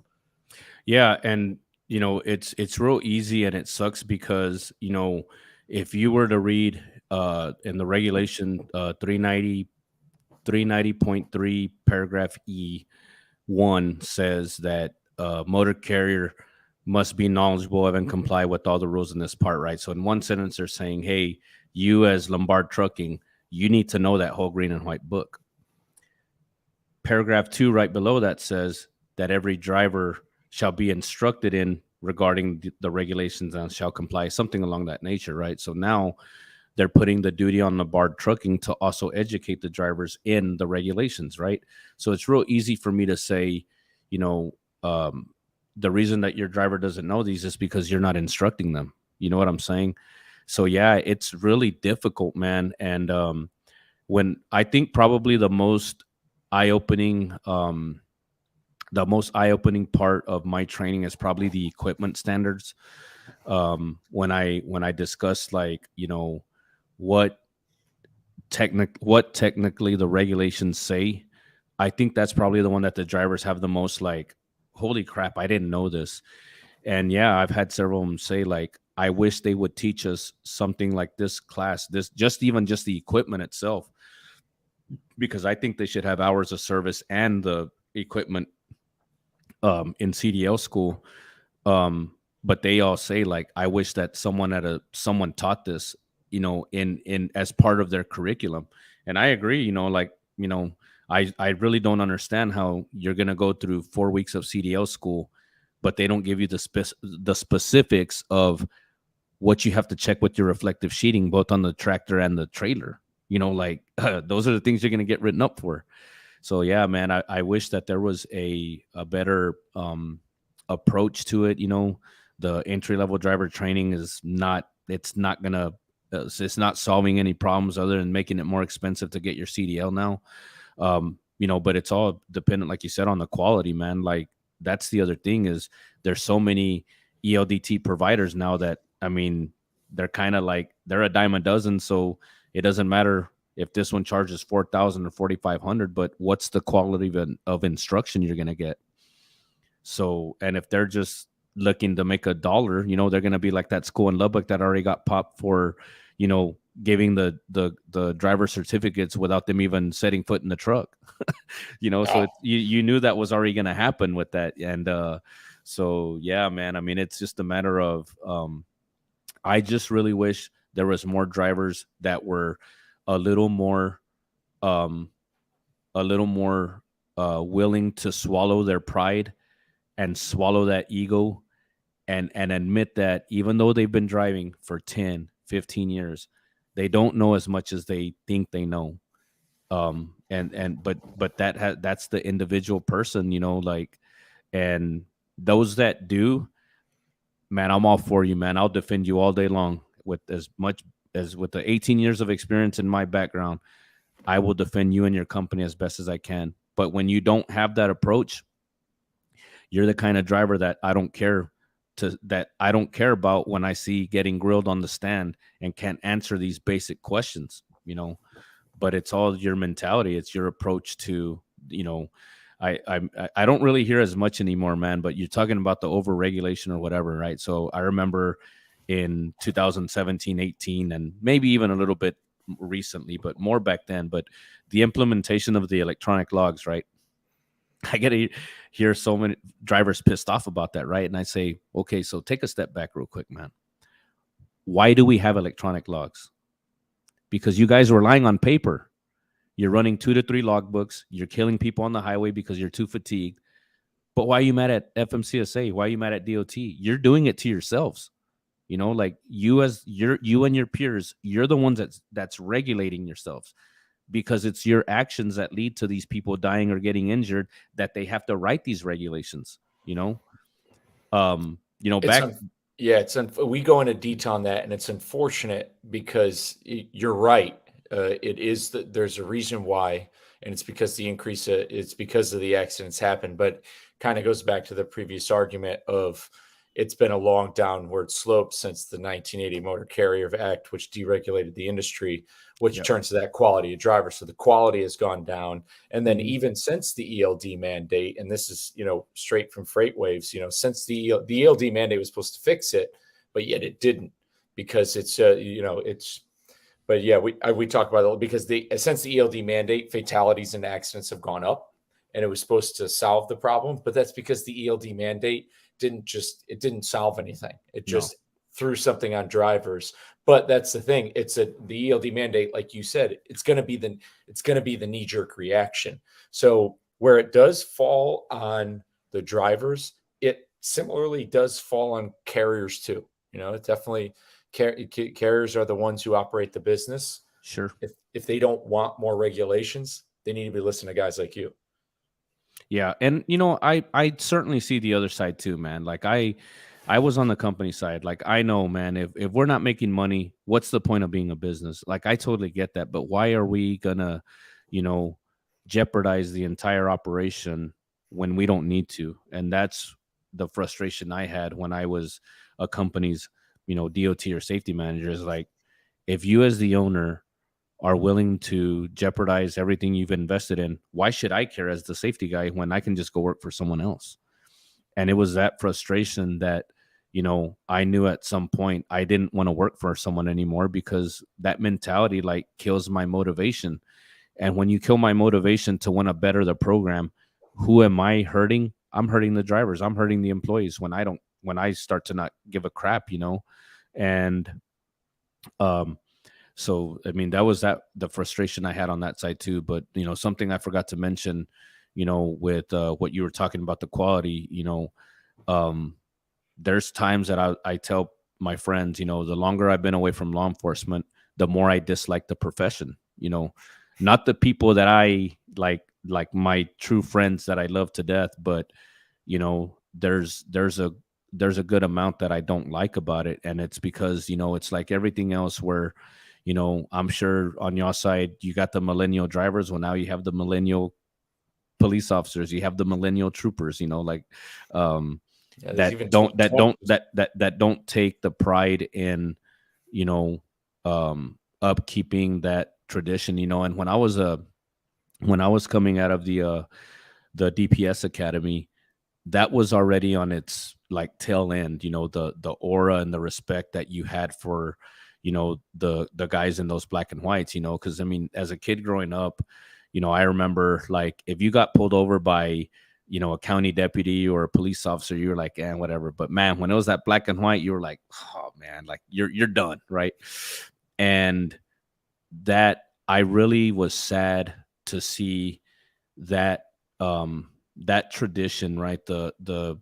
Yeah. And, it's real easy, and it sucks because, if you were to read in the regulation 390.3 paragraph E1 says that motor carrier must be knowledgeable of and comply with all the rules in this part, right? So in one sentence, they're saying, hey, you as Lombard Trucking, you need to know that whole green and white book. Paragraph 2 right below that says that every driver shall be instructed in regarding the regulations and shall comply, something along that nature, right? So now they're putting the duty on Lombard Trucking to also educate the drivers in the regulations, right? So it's real easy for me to say, the reason that your driver doesn't know these is because you're not instructing them. You know what I'm saying? So yeah, it's really difficult, man. And when I think probably the most eye-opening the most eye-opening part of my training is probably the equipment standards. When I discuss, like, what technically the regulations say, I think that's probably the one that the drivers have the most, like, holy crap, I didn't know this. And yeah, I've had several of them say, like, I wish they would teach us something like this class, this just the equipment itself, because I think they should have hours of service and the equipment in CDL school. But they all say, like, I wish that someone taught this, in as part of their curriculum. And I agree, like, I really don't understand how you're gonna go through 4 weeks of CDL school, but they don't give you the specifics of what you have to check with your reflective sheeting, both on the tractor and the trailer. Like, those are the things you're gonna get written up for. So yeah, man, I wish that there was a better approach to it. The entry level driver training is not. It's not gonna. It's not solving any problems other than making it more expensive to get your CDL now. But it's all dependent, like you said, on the quality, man. Like, that's the other thing, is there's so many ELDT providers now that, I mean, they're kind of like, they're a dime a dozen. So it doesn't matter if this one charges 4,000 or 4,500, but what's the quality of instruction you're going to get? So, and if they're just looking to make $1, they're going to be like that school in Lubbock that already got popped for, giving the driver certificates without them even setting foot in the truck. So you knew that was already going to happen with that. And so, yeah, man, I mean, it's just a matter of, I just really wish there was more drivers that were a little more willing to swallow their pride and swallow that ego, and admit that even though they've been driving for 10, 15 years, they don't know as much as they think they know. But that's the individual person, like, and those that do, man, I'm all for you, man. I'll defend you all day long with as much as with the 18 years of experience in my background. I will defend you and your company as best as I can. But when you don't have that approach, you're the kind of driver that I don't care about when I see getting grilled on the stand and can't answer these basic questions, but it's all your mentality. It's your approach to, I don't really hear as much anymore, man, but you're talking about the over-regulation or whatever, right? So I remember in 2017, 18, and maybe even a little bit recently, but more back then, but the implementation of the electronic logs, right? I get to hear so many drivers pissed off about that, right? And I say, okay, so take a step back real quick, man. Why do we have electronic logs? Because you guys are relying on paper. You're running 2 to 3 logbooks. You're killing people on the highway because you're too fatigued. But why are you mad at FMCSA? Why are you mad at DOT? You're doing it to yourselves. Like, you and your peers, you're the ones that's regulating yourselves, because it's your actions that lead to these people dying or getting injured, that they have to write these regulations. We go into detail on that, and it's unfortunate because you're right. It is that there's a reason why, and it's because it's because of the accidents happen, but kind of goes back to the previous argument of, it's been a long downward slope since the 1980 Motor Carrier Act, which deregulated the industry, which turns to that quality of driver. So the quality has gone down. And then even since the ELD mandate, and this is, straight from Freight Waves, since the ELD mandate was supposed to fix it, but yet it didn't, because it's, but yeah, we talk about it because since the ELD mandate, fatalities and accidents have gone up, and it was supposed to solve the problem, but that's because the ELD mandate didn't solve anything. It just threw something on drivers. But that's the thing. The ELD mandate, like you said, it's going to be the knee-jerk reaction. So where it does fall on the drivers, it similarly does fall on carriers too. It definitely, carriers are the ones who operate the business. Sure. If they don't want more regulations, they need to be listening to guys like you. Yeah. And, I certainly see the other side too, man. Like, I was on the company side. Like, I know, man, if we're not making money, what's the point of being a business? Like, I totally get that. But why are we gonna, jeopardize the entire operation when we don't need to. And that's the frustration I had when I was a company's, DOT or safety manager, is like, if you as the owner are willing to jeopardize everything you've invested in, why should I care as the safety guy when I can just go work for someone else? And it was that frustration that, I knew at some point I didn't want to work for someone anymore, because that mentality like kills my motivation. And when you kill my motivation to want to better the program, who am I hurting? I'm hurting the drivers. I'm hurting the employees when I start to not give a crap, And so, I mean, that was the frustration I had on that side too. But, something I forgot to mention, with what you were talking about, the quality, there's times that I tell my friends, the longer I've been away from law enforcement, the more I dislike the profession, not the people that I like my true friends that I love to death, but, there's a good amount that I don't like about it. And it's because, it's like everything else where, I'm sure on your side, you got the millennial drivers. Well, now you have the millennial police officers, you have the millennial troopers, that don't take the pride in, upkeeping that tradition, And when I was coming out of the DPS academy, that was already on its like tail end, the aura and the respect that you had for, the guys in those black and whites, because I mean, as a kid growing up, I remember like if you got pulled over by, a county deputy or a police officer, you were like, whatever. But man, when it was that black and white, you were like, oh man, like you're done, right? And that I really was sad to see that that tradition, right? The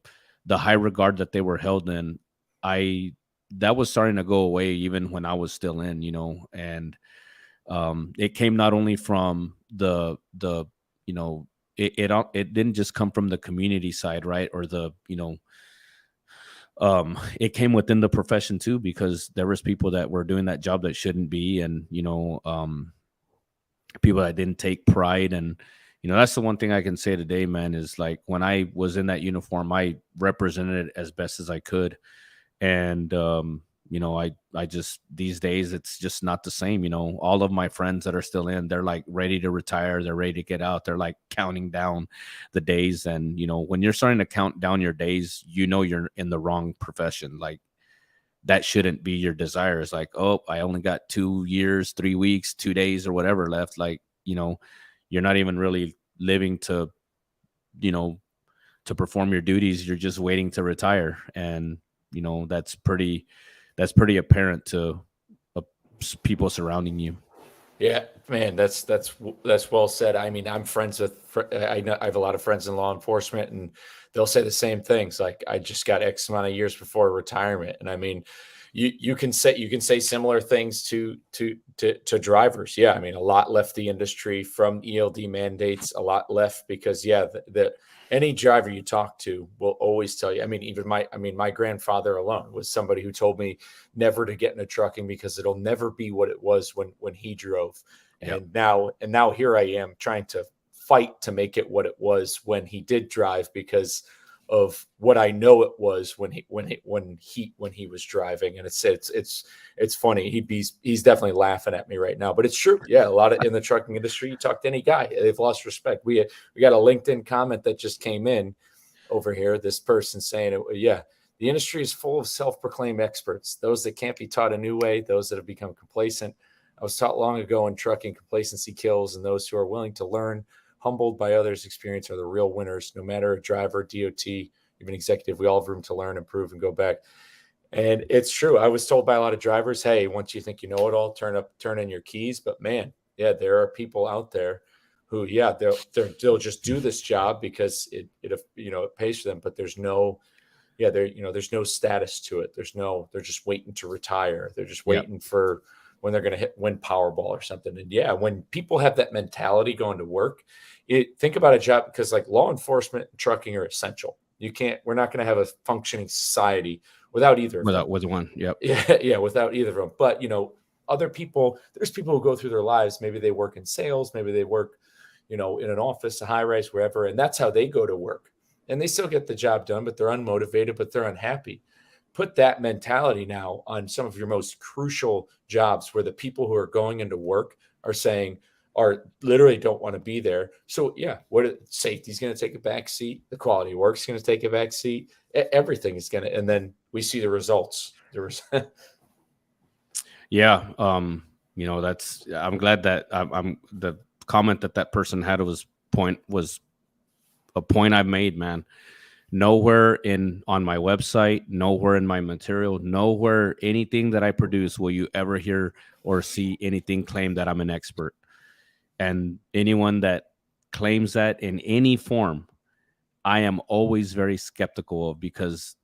high regard that they were held in, that was starting to go away even when I was still in, and it came not only from the it didn't just come from the community side, right? Or it came within the profession too, because there was people that were doing that job that shouldn't be, and people that didn't take pride. And that's the one thing I can say today, man, is like when I was in that uniform, I represented it as best as I could. And I just, these days it's just not the same. All of my friends that are still in, they're like ready to retire, they're ready to get out, they're like counting down the days. And when you're starting to count down your days, you're in the wrong profession. Like that shouldn't be your desire. It's like, oh, I only got 2 years, 3 weeks, 2 days or whatever left. Like, you're not even really living to perform your duties. You're just waiting to retire. And that's pretty apparent to people surrounding you. Yeah, man, that's well said. I mean, I'm friends with, I know I have a lot of friends in law enforcement, and they'll say the same things. Like, I just got X amount of years before retirement, and I mean, you can say similar things to drivers. Yeah, I mean, a lot left the industry from ELD mandates. A lot left because the any driver you talk to will always tell you. I mean, even my grandfather alone was somebody who told me never to get into trucking because it'll never be what it was when he drove. And Yep. now here I am trying to fight to make it what it was when he did drive, because of what I know it was when he was driving. And it's funny. He's definitely laughing at me right now, but it's true. Yeah, a lot of in the trucking industry, you talk to any guy, they've lost respect. We got a LinkedIn comment that just came in over here. This person saying, yeah, the industry is full of self-proclaimed experts, those that can't be taught a new way, those that have become complacent. I was taught long ago in trucking, complacency kills, and those who are willing to learn, humbled by others' experience, are the real winners. No matter a driver, DOT, even executive, we all have room to learn, improve, and go back. And it's true. I was told by a lot of drivers, hey, once you think you know it all, turn in your keys. But man, yeah, there are people out there who, yeah, they'll just do this job because it pays for them, but there's no, there's no status to it. They're just waiting to retire. They're just waiting for when they're going to win Powerball or something. And yeah, when people have that mentality going to work, think about a job, because like law enforcement and trucking are essential. We're not going to have a functioning society without either of them. With one. Yep. Yeah, without either of them. But, other people, there's people who go through their lives. Maybe they work in sales, maybe they work, in an office, a high rise, wherever. And that's how they go to work. And they still get the job done, but they're unmotivated, but they're unhappy. Put that mentality now on some of your most crucial jobs where the people who are going into work are saying, or literally don't want to be there. So yeah, safety's going to take a back seat. The quality of work's going to take a back seat. Everything is going to, and then we see the results. Yeah. I'm glad that I'm the comment that person had was a point I made, man. Nowhere on my website, nowhere in my material, nowhere anything that I produce will you ever hear or see anything claim that I'm an expert. And anyone that claims that in any form, I am always very skeptical of, because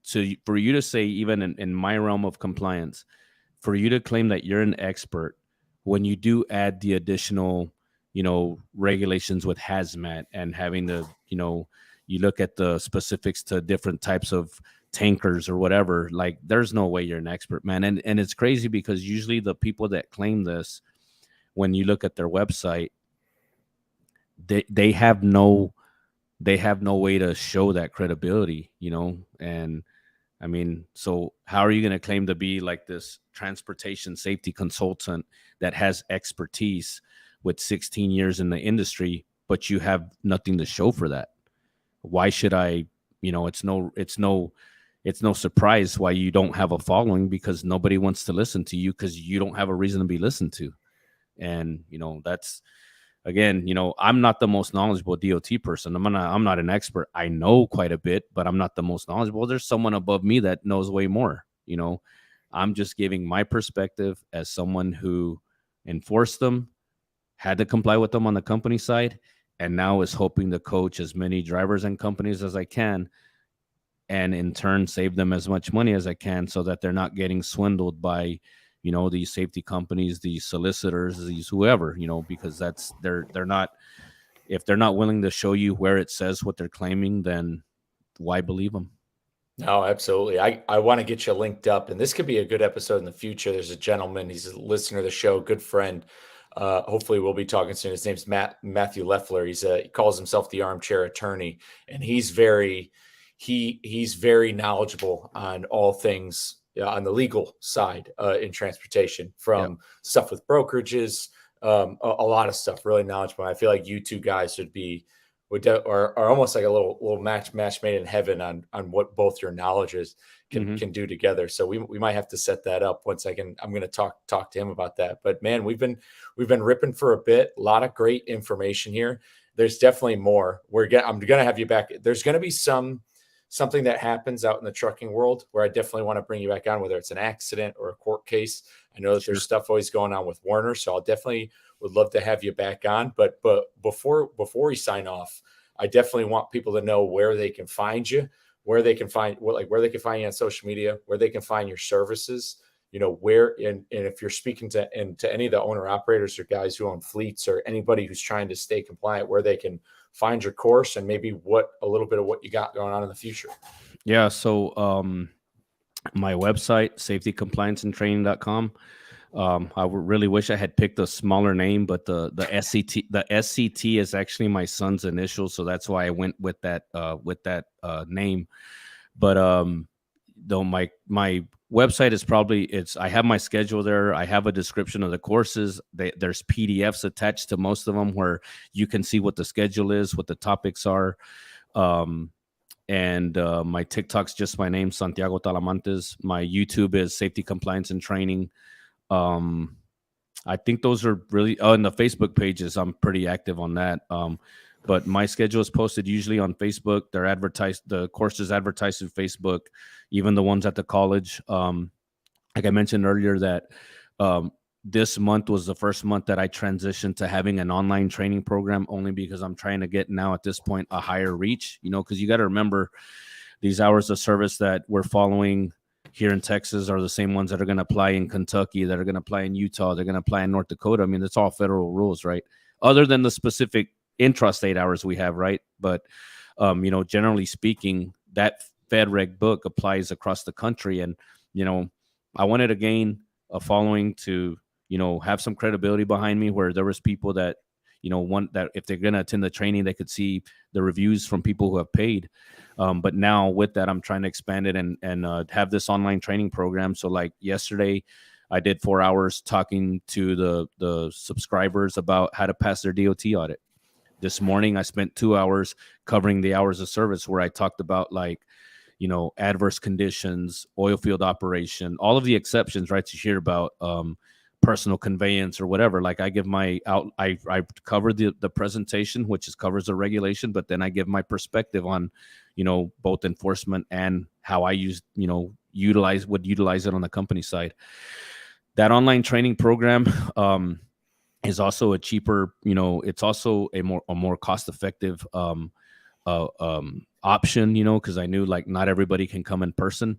for you to say, even in my realm of compliance, for you to claim that you're an expert when you do add the additional, regulations with hazmat and having the, you look at the specifics to different types of tankers or whatever, like there's no way you're an expert, man. And it's crazy because usually the people that claim this, when you look at their website, they have no way to show that credibility, and I mean, so how are you going to claim to be like this transportation safety consultant that has expertise with 16 years in the industry, but you have nothing to show for that? Why should I, it's no surprise why you don't have a following, because nobody wants to listen to you because you don't have a reason to be listened to. And, that's, again, I'm not the most knowledgeable DOT person. I'm not an expert. I know quite a bit, but I'm not the most knowledgeable. There's someone above me that knows way more. I'm just giving my perspective as someone who enforced them, had to comply with them on the company side, and now is hoping to coach as many drivers and companies as I can, and in turn save them as much money as I can so that they're not getting swindled by, these safety companies, these solicitors, these whoever, because they're not, if they're not willing to show you where it says what they're claiming, then why believe them? No, absolutely. I want to get you linked up, and this could be a good episode in the future. There's a gentleman, he's a listener of the show, good friend. Hopefully we'll be talking soon. His name's Matthew Leffler. He calls himself the armchair attorney, and he's very knowledgeable on all things on the legal side in transportation, from stuff with brokerages, a lot of stuff, really knowledgeable. I feel like you two guys are almost like a little match made in heaven on what both your knowledges can do together. So we might have to set that up once I'm going to talk to him about that. But man, we've been ripping for a bit. A lot of great information here. There's definitely more. I'm going to have you back. There's going to be something that happens out in the trucking world where I definitely want to bring you back on, whether it's an accident or a court case. I know that there's stuff always going on with Warner, so I'll definitely would love to have you back on. But before we sign off, I definitely want people to know where they can find you, where they can find you on social media, where they can find your services, where, and if you're speaking to any of the owner operators or guys who own fleets or anybody who's trying to stay compliant, where they can find your course and maybe a little bit of what you got going on in the future. Yeah. So, my website, safetycomplianceandtraining.com. I really wish I had picked a smaller name, but the SCT is actually my son's initials, so that's why I went with that name. But though my website is I have my schedule there. I have a description of the courses. There's PDFs attached to most of them where you can see what the schedule is, what the topics are. And my TikTok's just my name, Santiago Talamantez. My YouTube is Safety Compliance and Training. I think those are really and the Facebook pages, I'm pretty active on that. But my schedule is posted usually on Facebook. They're advertised, the courses advertised in Facebook, even the ones at the college. Like I mentioned earlier that this month was the first month that I transitioned to having an online training program, only because I'm trying to get now at this point a higher reach, because you got to remember these hours of service that we're following here in Texas are the same ones that are going to apply in Kentucky, that are going to apply in Utah, they're going to apply in North Dakota. I mean, it's all federal rules, right? Other than the specific intrastate hours we have, right? But, generally speaking, that FedReg book applies across the country. And, I wanted to gain a following to, have some credibility behind me, where there was people that, one that if they're going to attend the training, they could see the reviews from people who have paid. But now with that, I'm trying to expand it and have this online training program. So like yesterday, I did 4 hours talking to the subscribers about how to pass their DOT audit. This morning, I spent 2 hours covering the hours of service, where I talked about like, adverse conditions, oil field operation, all of the exceptions, right? You hear about personal conveyance or whatever. Like I give I cover the presentation, which covers the regulation, but then I give my perspective on, both enforcement and how I utilize it on the company side. That online training program is also a cheaper, it's also a more cost-effective option, because I knew like not everybody can come in person.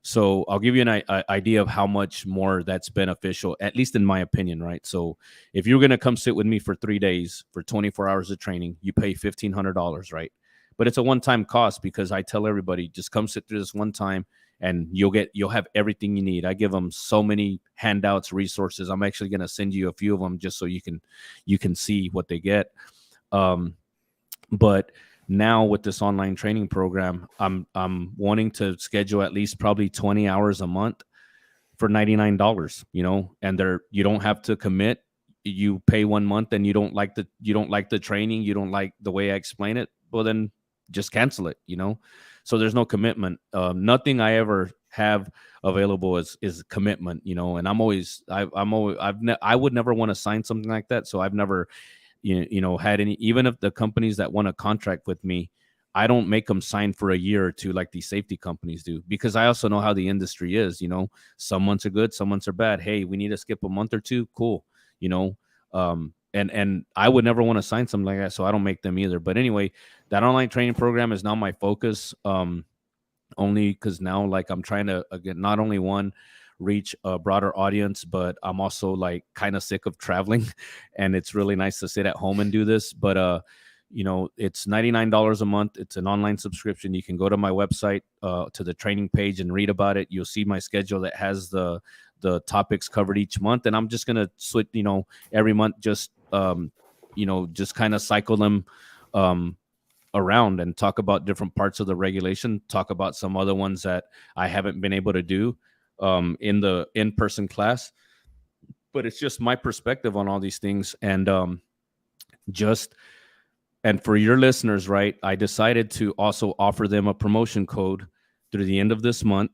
So I'll give you an idea of how much more that's beneficial, at least in my opinion, right? So if you're going to come sit with me for 3 days for 24 hours of training, you pay $1,500, right? But it's a one-time cost, because I tell everybody, just come sit through this one time and you'll have everything you need. I give them so many handouts, resources. I'm actually going to send you a few of them just so you can see what they get. But now with this online training program, I'm wanting to schedule at least probably 20 hours a month for $99, and you don't have to commit. You pay 1 month and you don't like the training, you don't like the way I explain it, well then just cancel it, So there's no commitment. Nothing I ever have available is commitment, and I would never want to sign something like that. So I've never had any, even if the companies that want a contract with me, I don't make them sign for a year or two like these safety companies do, because I also know how the industry is. Some months are good, some months are bad. Hey, we need to skip a month or two. Cool. And I would never want to sign something like that, so I don't make them either. But anyway, that online training program is now my focus, only because now like I'm trying to, again, not only reach a broader audience, but I'm also like kind of sick of traveling, and it's really nice to sit at home and do this. But it's $99 a month. It's an online subscription. You can go to my website, to the training page, and read about it. You'll see my schedule that has the topics covered each month, and I'm just gonna switch, every month, just just kind of cycle them around and talk about different parts of the regulation, talk about some other ones that I haven't been able to do in the in-person class. But it's just my perspective on all these things. And and for your listeners, right, I decided to also offer them a promotion code through the end of this month.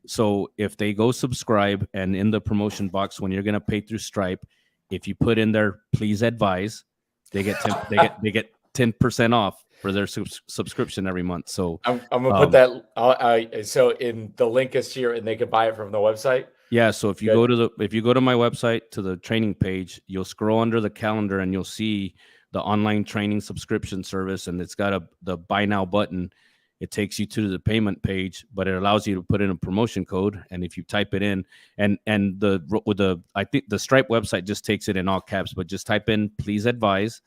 So if they go subscribe, and in the promotion box, when you're going to pay through Stripe, if you put in there, please advise, they get 10% off for their subscription every month. So I'm gonna put that. So in the link is here, and they can buy it from the website. Yeah. So if you go to my website, to the training page, you'll scroll under the calendar and you'll see the online training subscription service, and it's got the buy now button. It takes you to the payment page, but it allows you to put in a promotion code. And if you type it in, and I think the Stripe website just takes it in all caps, but just type in please advise,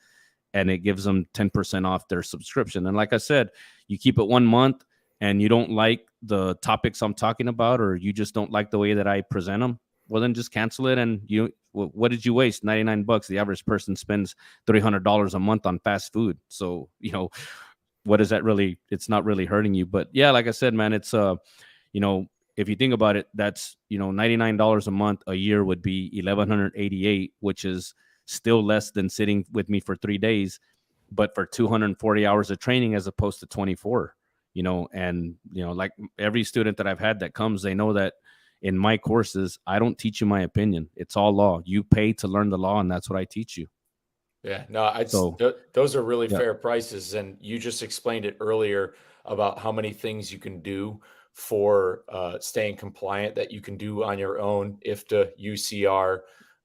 and it gives them 10% off their subscription. And like I said, you keep it 1 month and you don't like the topics I'm talking about, or you just don't like the way that I present them, well, then just cancel it. And what did you waste? $99. The average person spends $300 a month on fast food. So, what is that really? It's not really hurting you. But yeah, like I said, man, it's, if you think about it, that's, $99 a month. A year would be $1,188, which is still less than sitting with me for 3 days, but for 240 hours of training as opposed to 24, and, like every student that I've had that comes, they know that in my courses, I don't teach you my opinion. It's all law. You pay to learn the law, and that's what I teach you. Yeah, no, those are really fair prices. And you just explained it earlier about how many things you can do for staying compliant that you can do on your own, IFTA, UCR,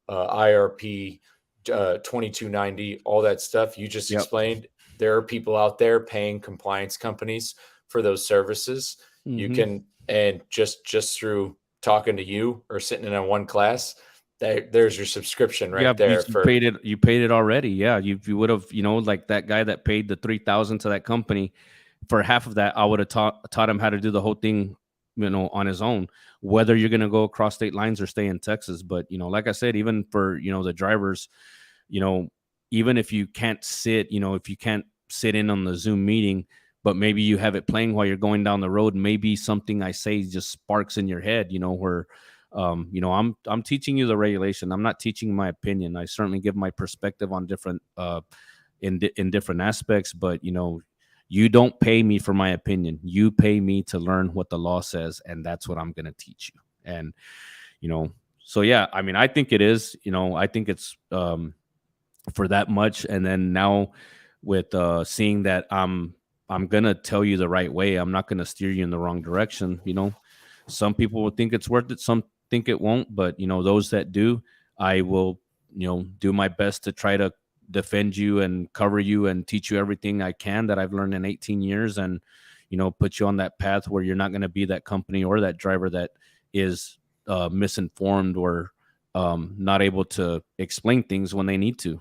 IRP, 2290, all that stuff you just explained. There are people out there paying compliance companies for those services. Mm-hmm. You can, and just through talking to you or sitting in one class, there's your subscription right there. You paid it already. Yeah. You would have, like that guy that paid the $3,000 to that company, for half of that, I would have taught him how to do the whole thing, on his own, whether you're going to go across state lines or stay in Texas. But, like I said, even for, the drivers, even if you can't sit, if you can't sit in on the Zoom meeting, but maybe you have it playing while you're going down the road, maybe something I say just sparks in your head, where, I'm teaching you the regulation. I'm not teaching my opinion. I certainly give my perspective on different, in different aspects, but you don't pay me for my opinion. You pay me to learn what the law says, and that's what I'm going to teach you. And so yeah, I mean, I think it is. I think it's for that much. And then now with seeing that I'm gonna tell you the right way. I'm not gonna steer you in the wrong direction. Some people will think it's worth it. Some think it won't. But those that do, I will do my best to try to defend you and cover you and teach you everything I can that I've learned in 18 years, and put you on that path where you're not going to be that company or that driver that is misinformed or not able to explain things when they need to.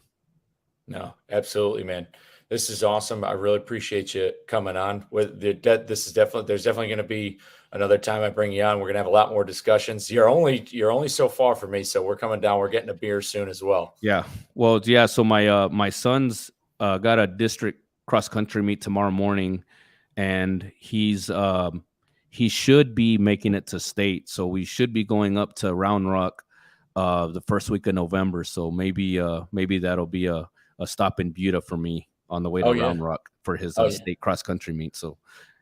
No, absolutely, man. This is awesome. I really appreciate you coming on. There's definitely going to be another time I bring you on. We're going to have a lot more discussions. You're only so far from me, so we're coming down. We're getting a beer soon as well. Yeah. Well, yeah. So my son's got a district cross country meet tomorrow morning, and he should be making it to state. So we should be going up to Round Rock the first week of November. So maybe that'll be a stop in Buda for me on the way to Round Rock for his state cross country meet. So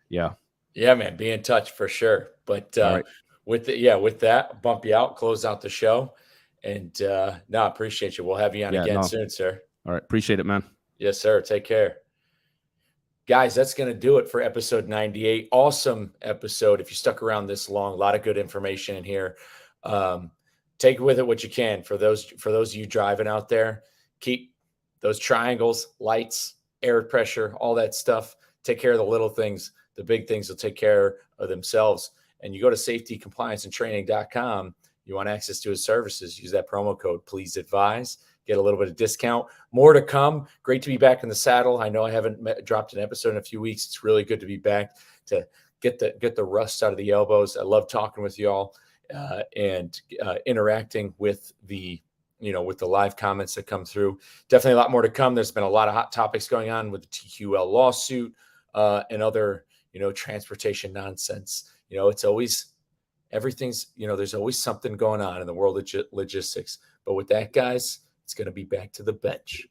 yeah. Yeah, man, be in touch for sure. But right. with that, bump you out, close out the show. And no, I appreciate you. We'll have you on again soon, sir. All right. Appreciate it, man. Yes, sir. Take care. Guys, that's going to do it for episode 98. Awesome episode. If you stuck around this long, a lot of good information in here. Take with it what you can. For those of you driving out there, keep those triangles, lights, air pressure, all that stuff. Take care of the little things. The big things will take care of themselves. And you go to safetycomplianceandtraining.com. You want access to his services. Use that promo code, Please Advise. Get a little bit of discount. More to come. Great to be back in the saddle. I know I haven't dropped an episode in a few weeks. It's really good to be back to get the rust out of the elbows. I love talking with y'all and interacting with the live comments that come through. Definitely a lot more to come. There's been a lot of hot topics going on with the TQL lawsuit and other, transportation nonsense. It's always everything's, there's always something going on in the world of logistics. But with that, guys, it's going to be back to the bench.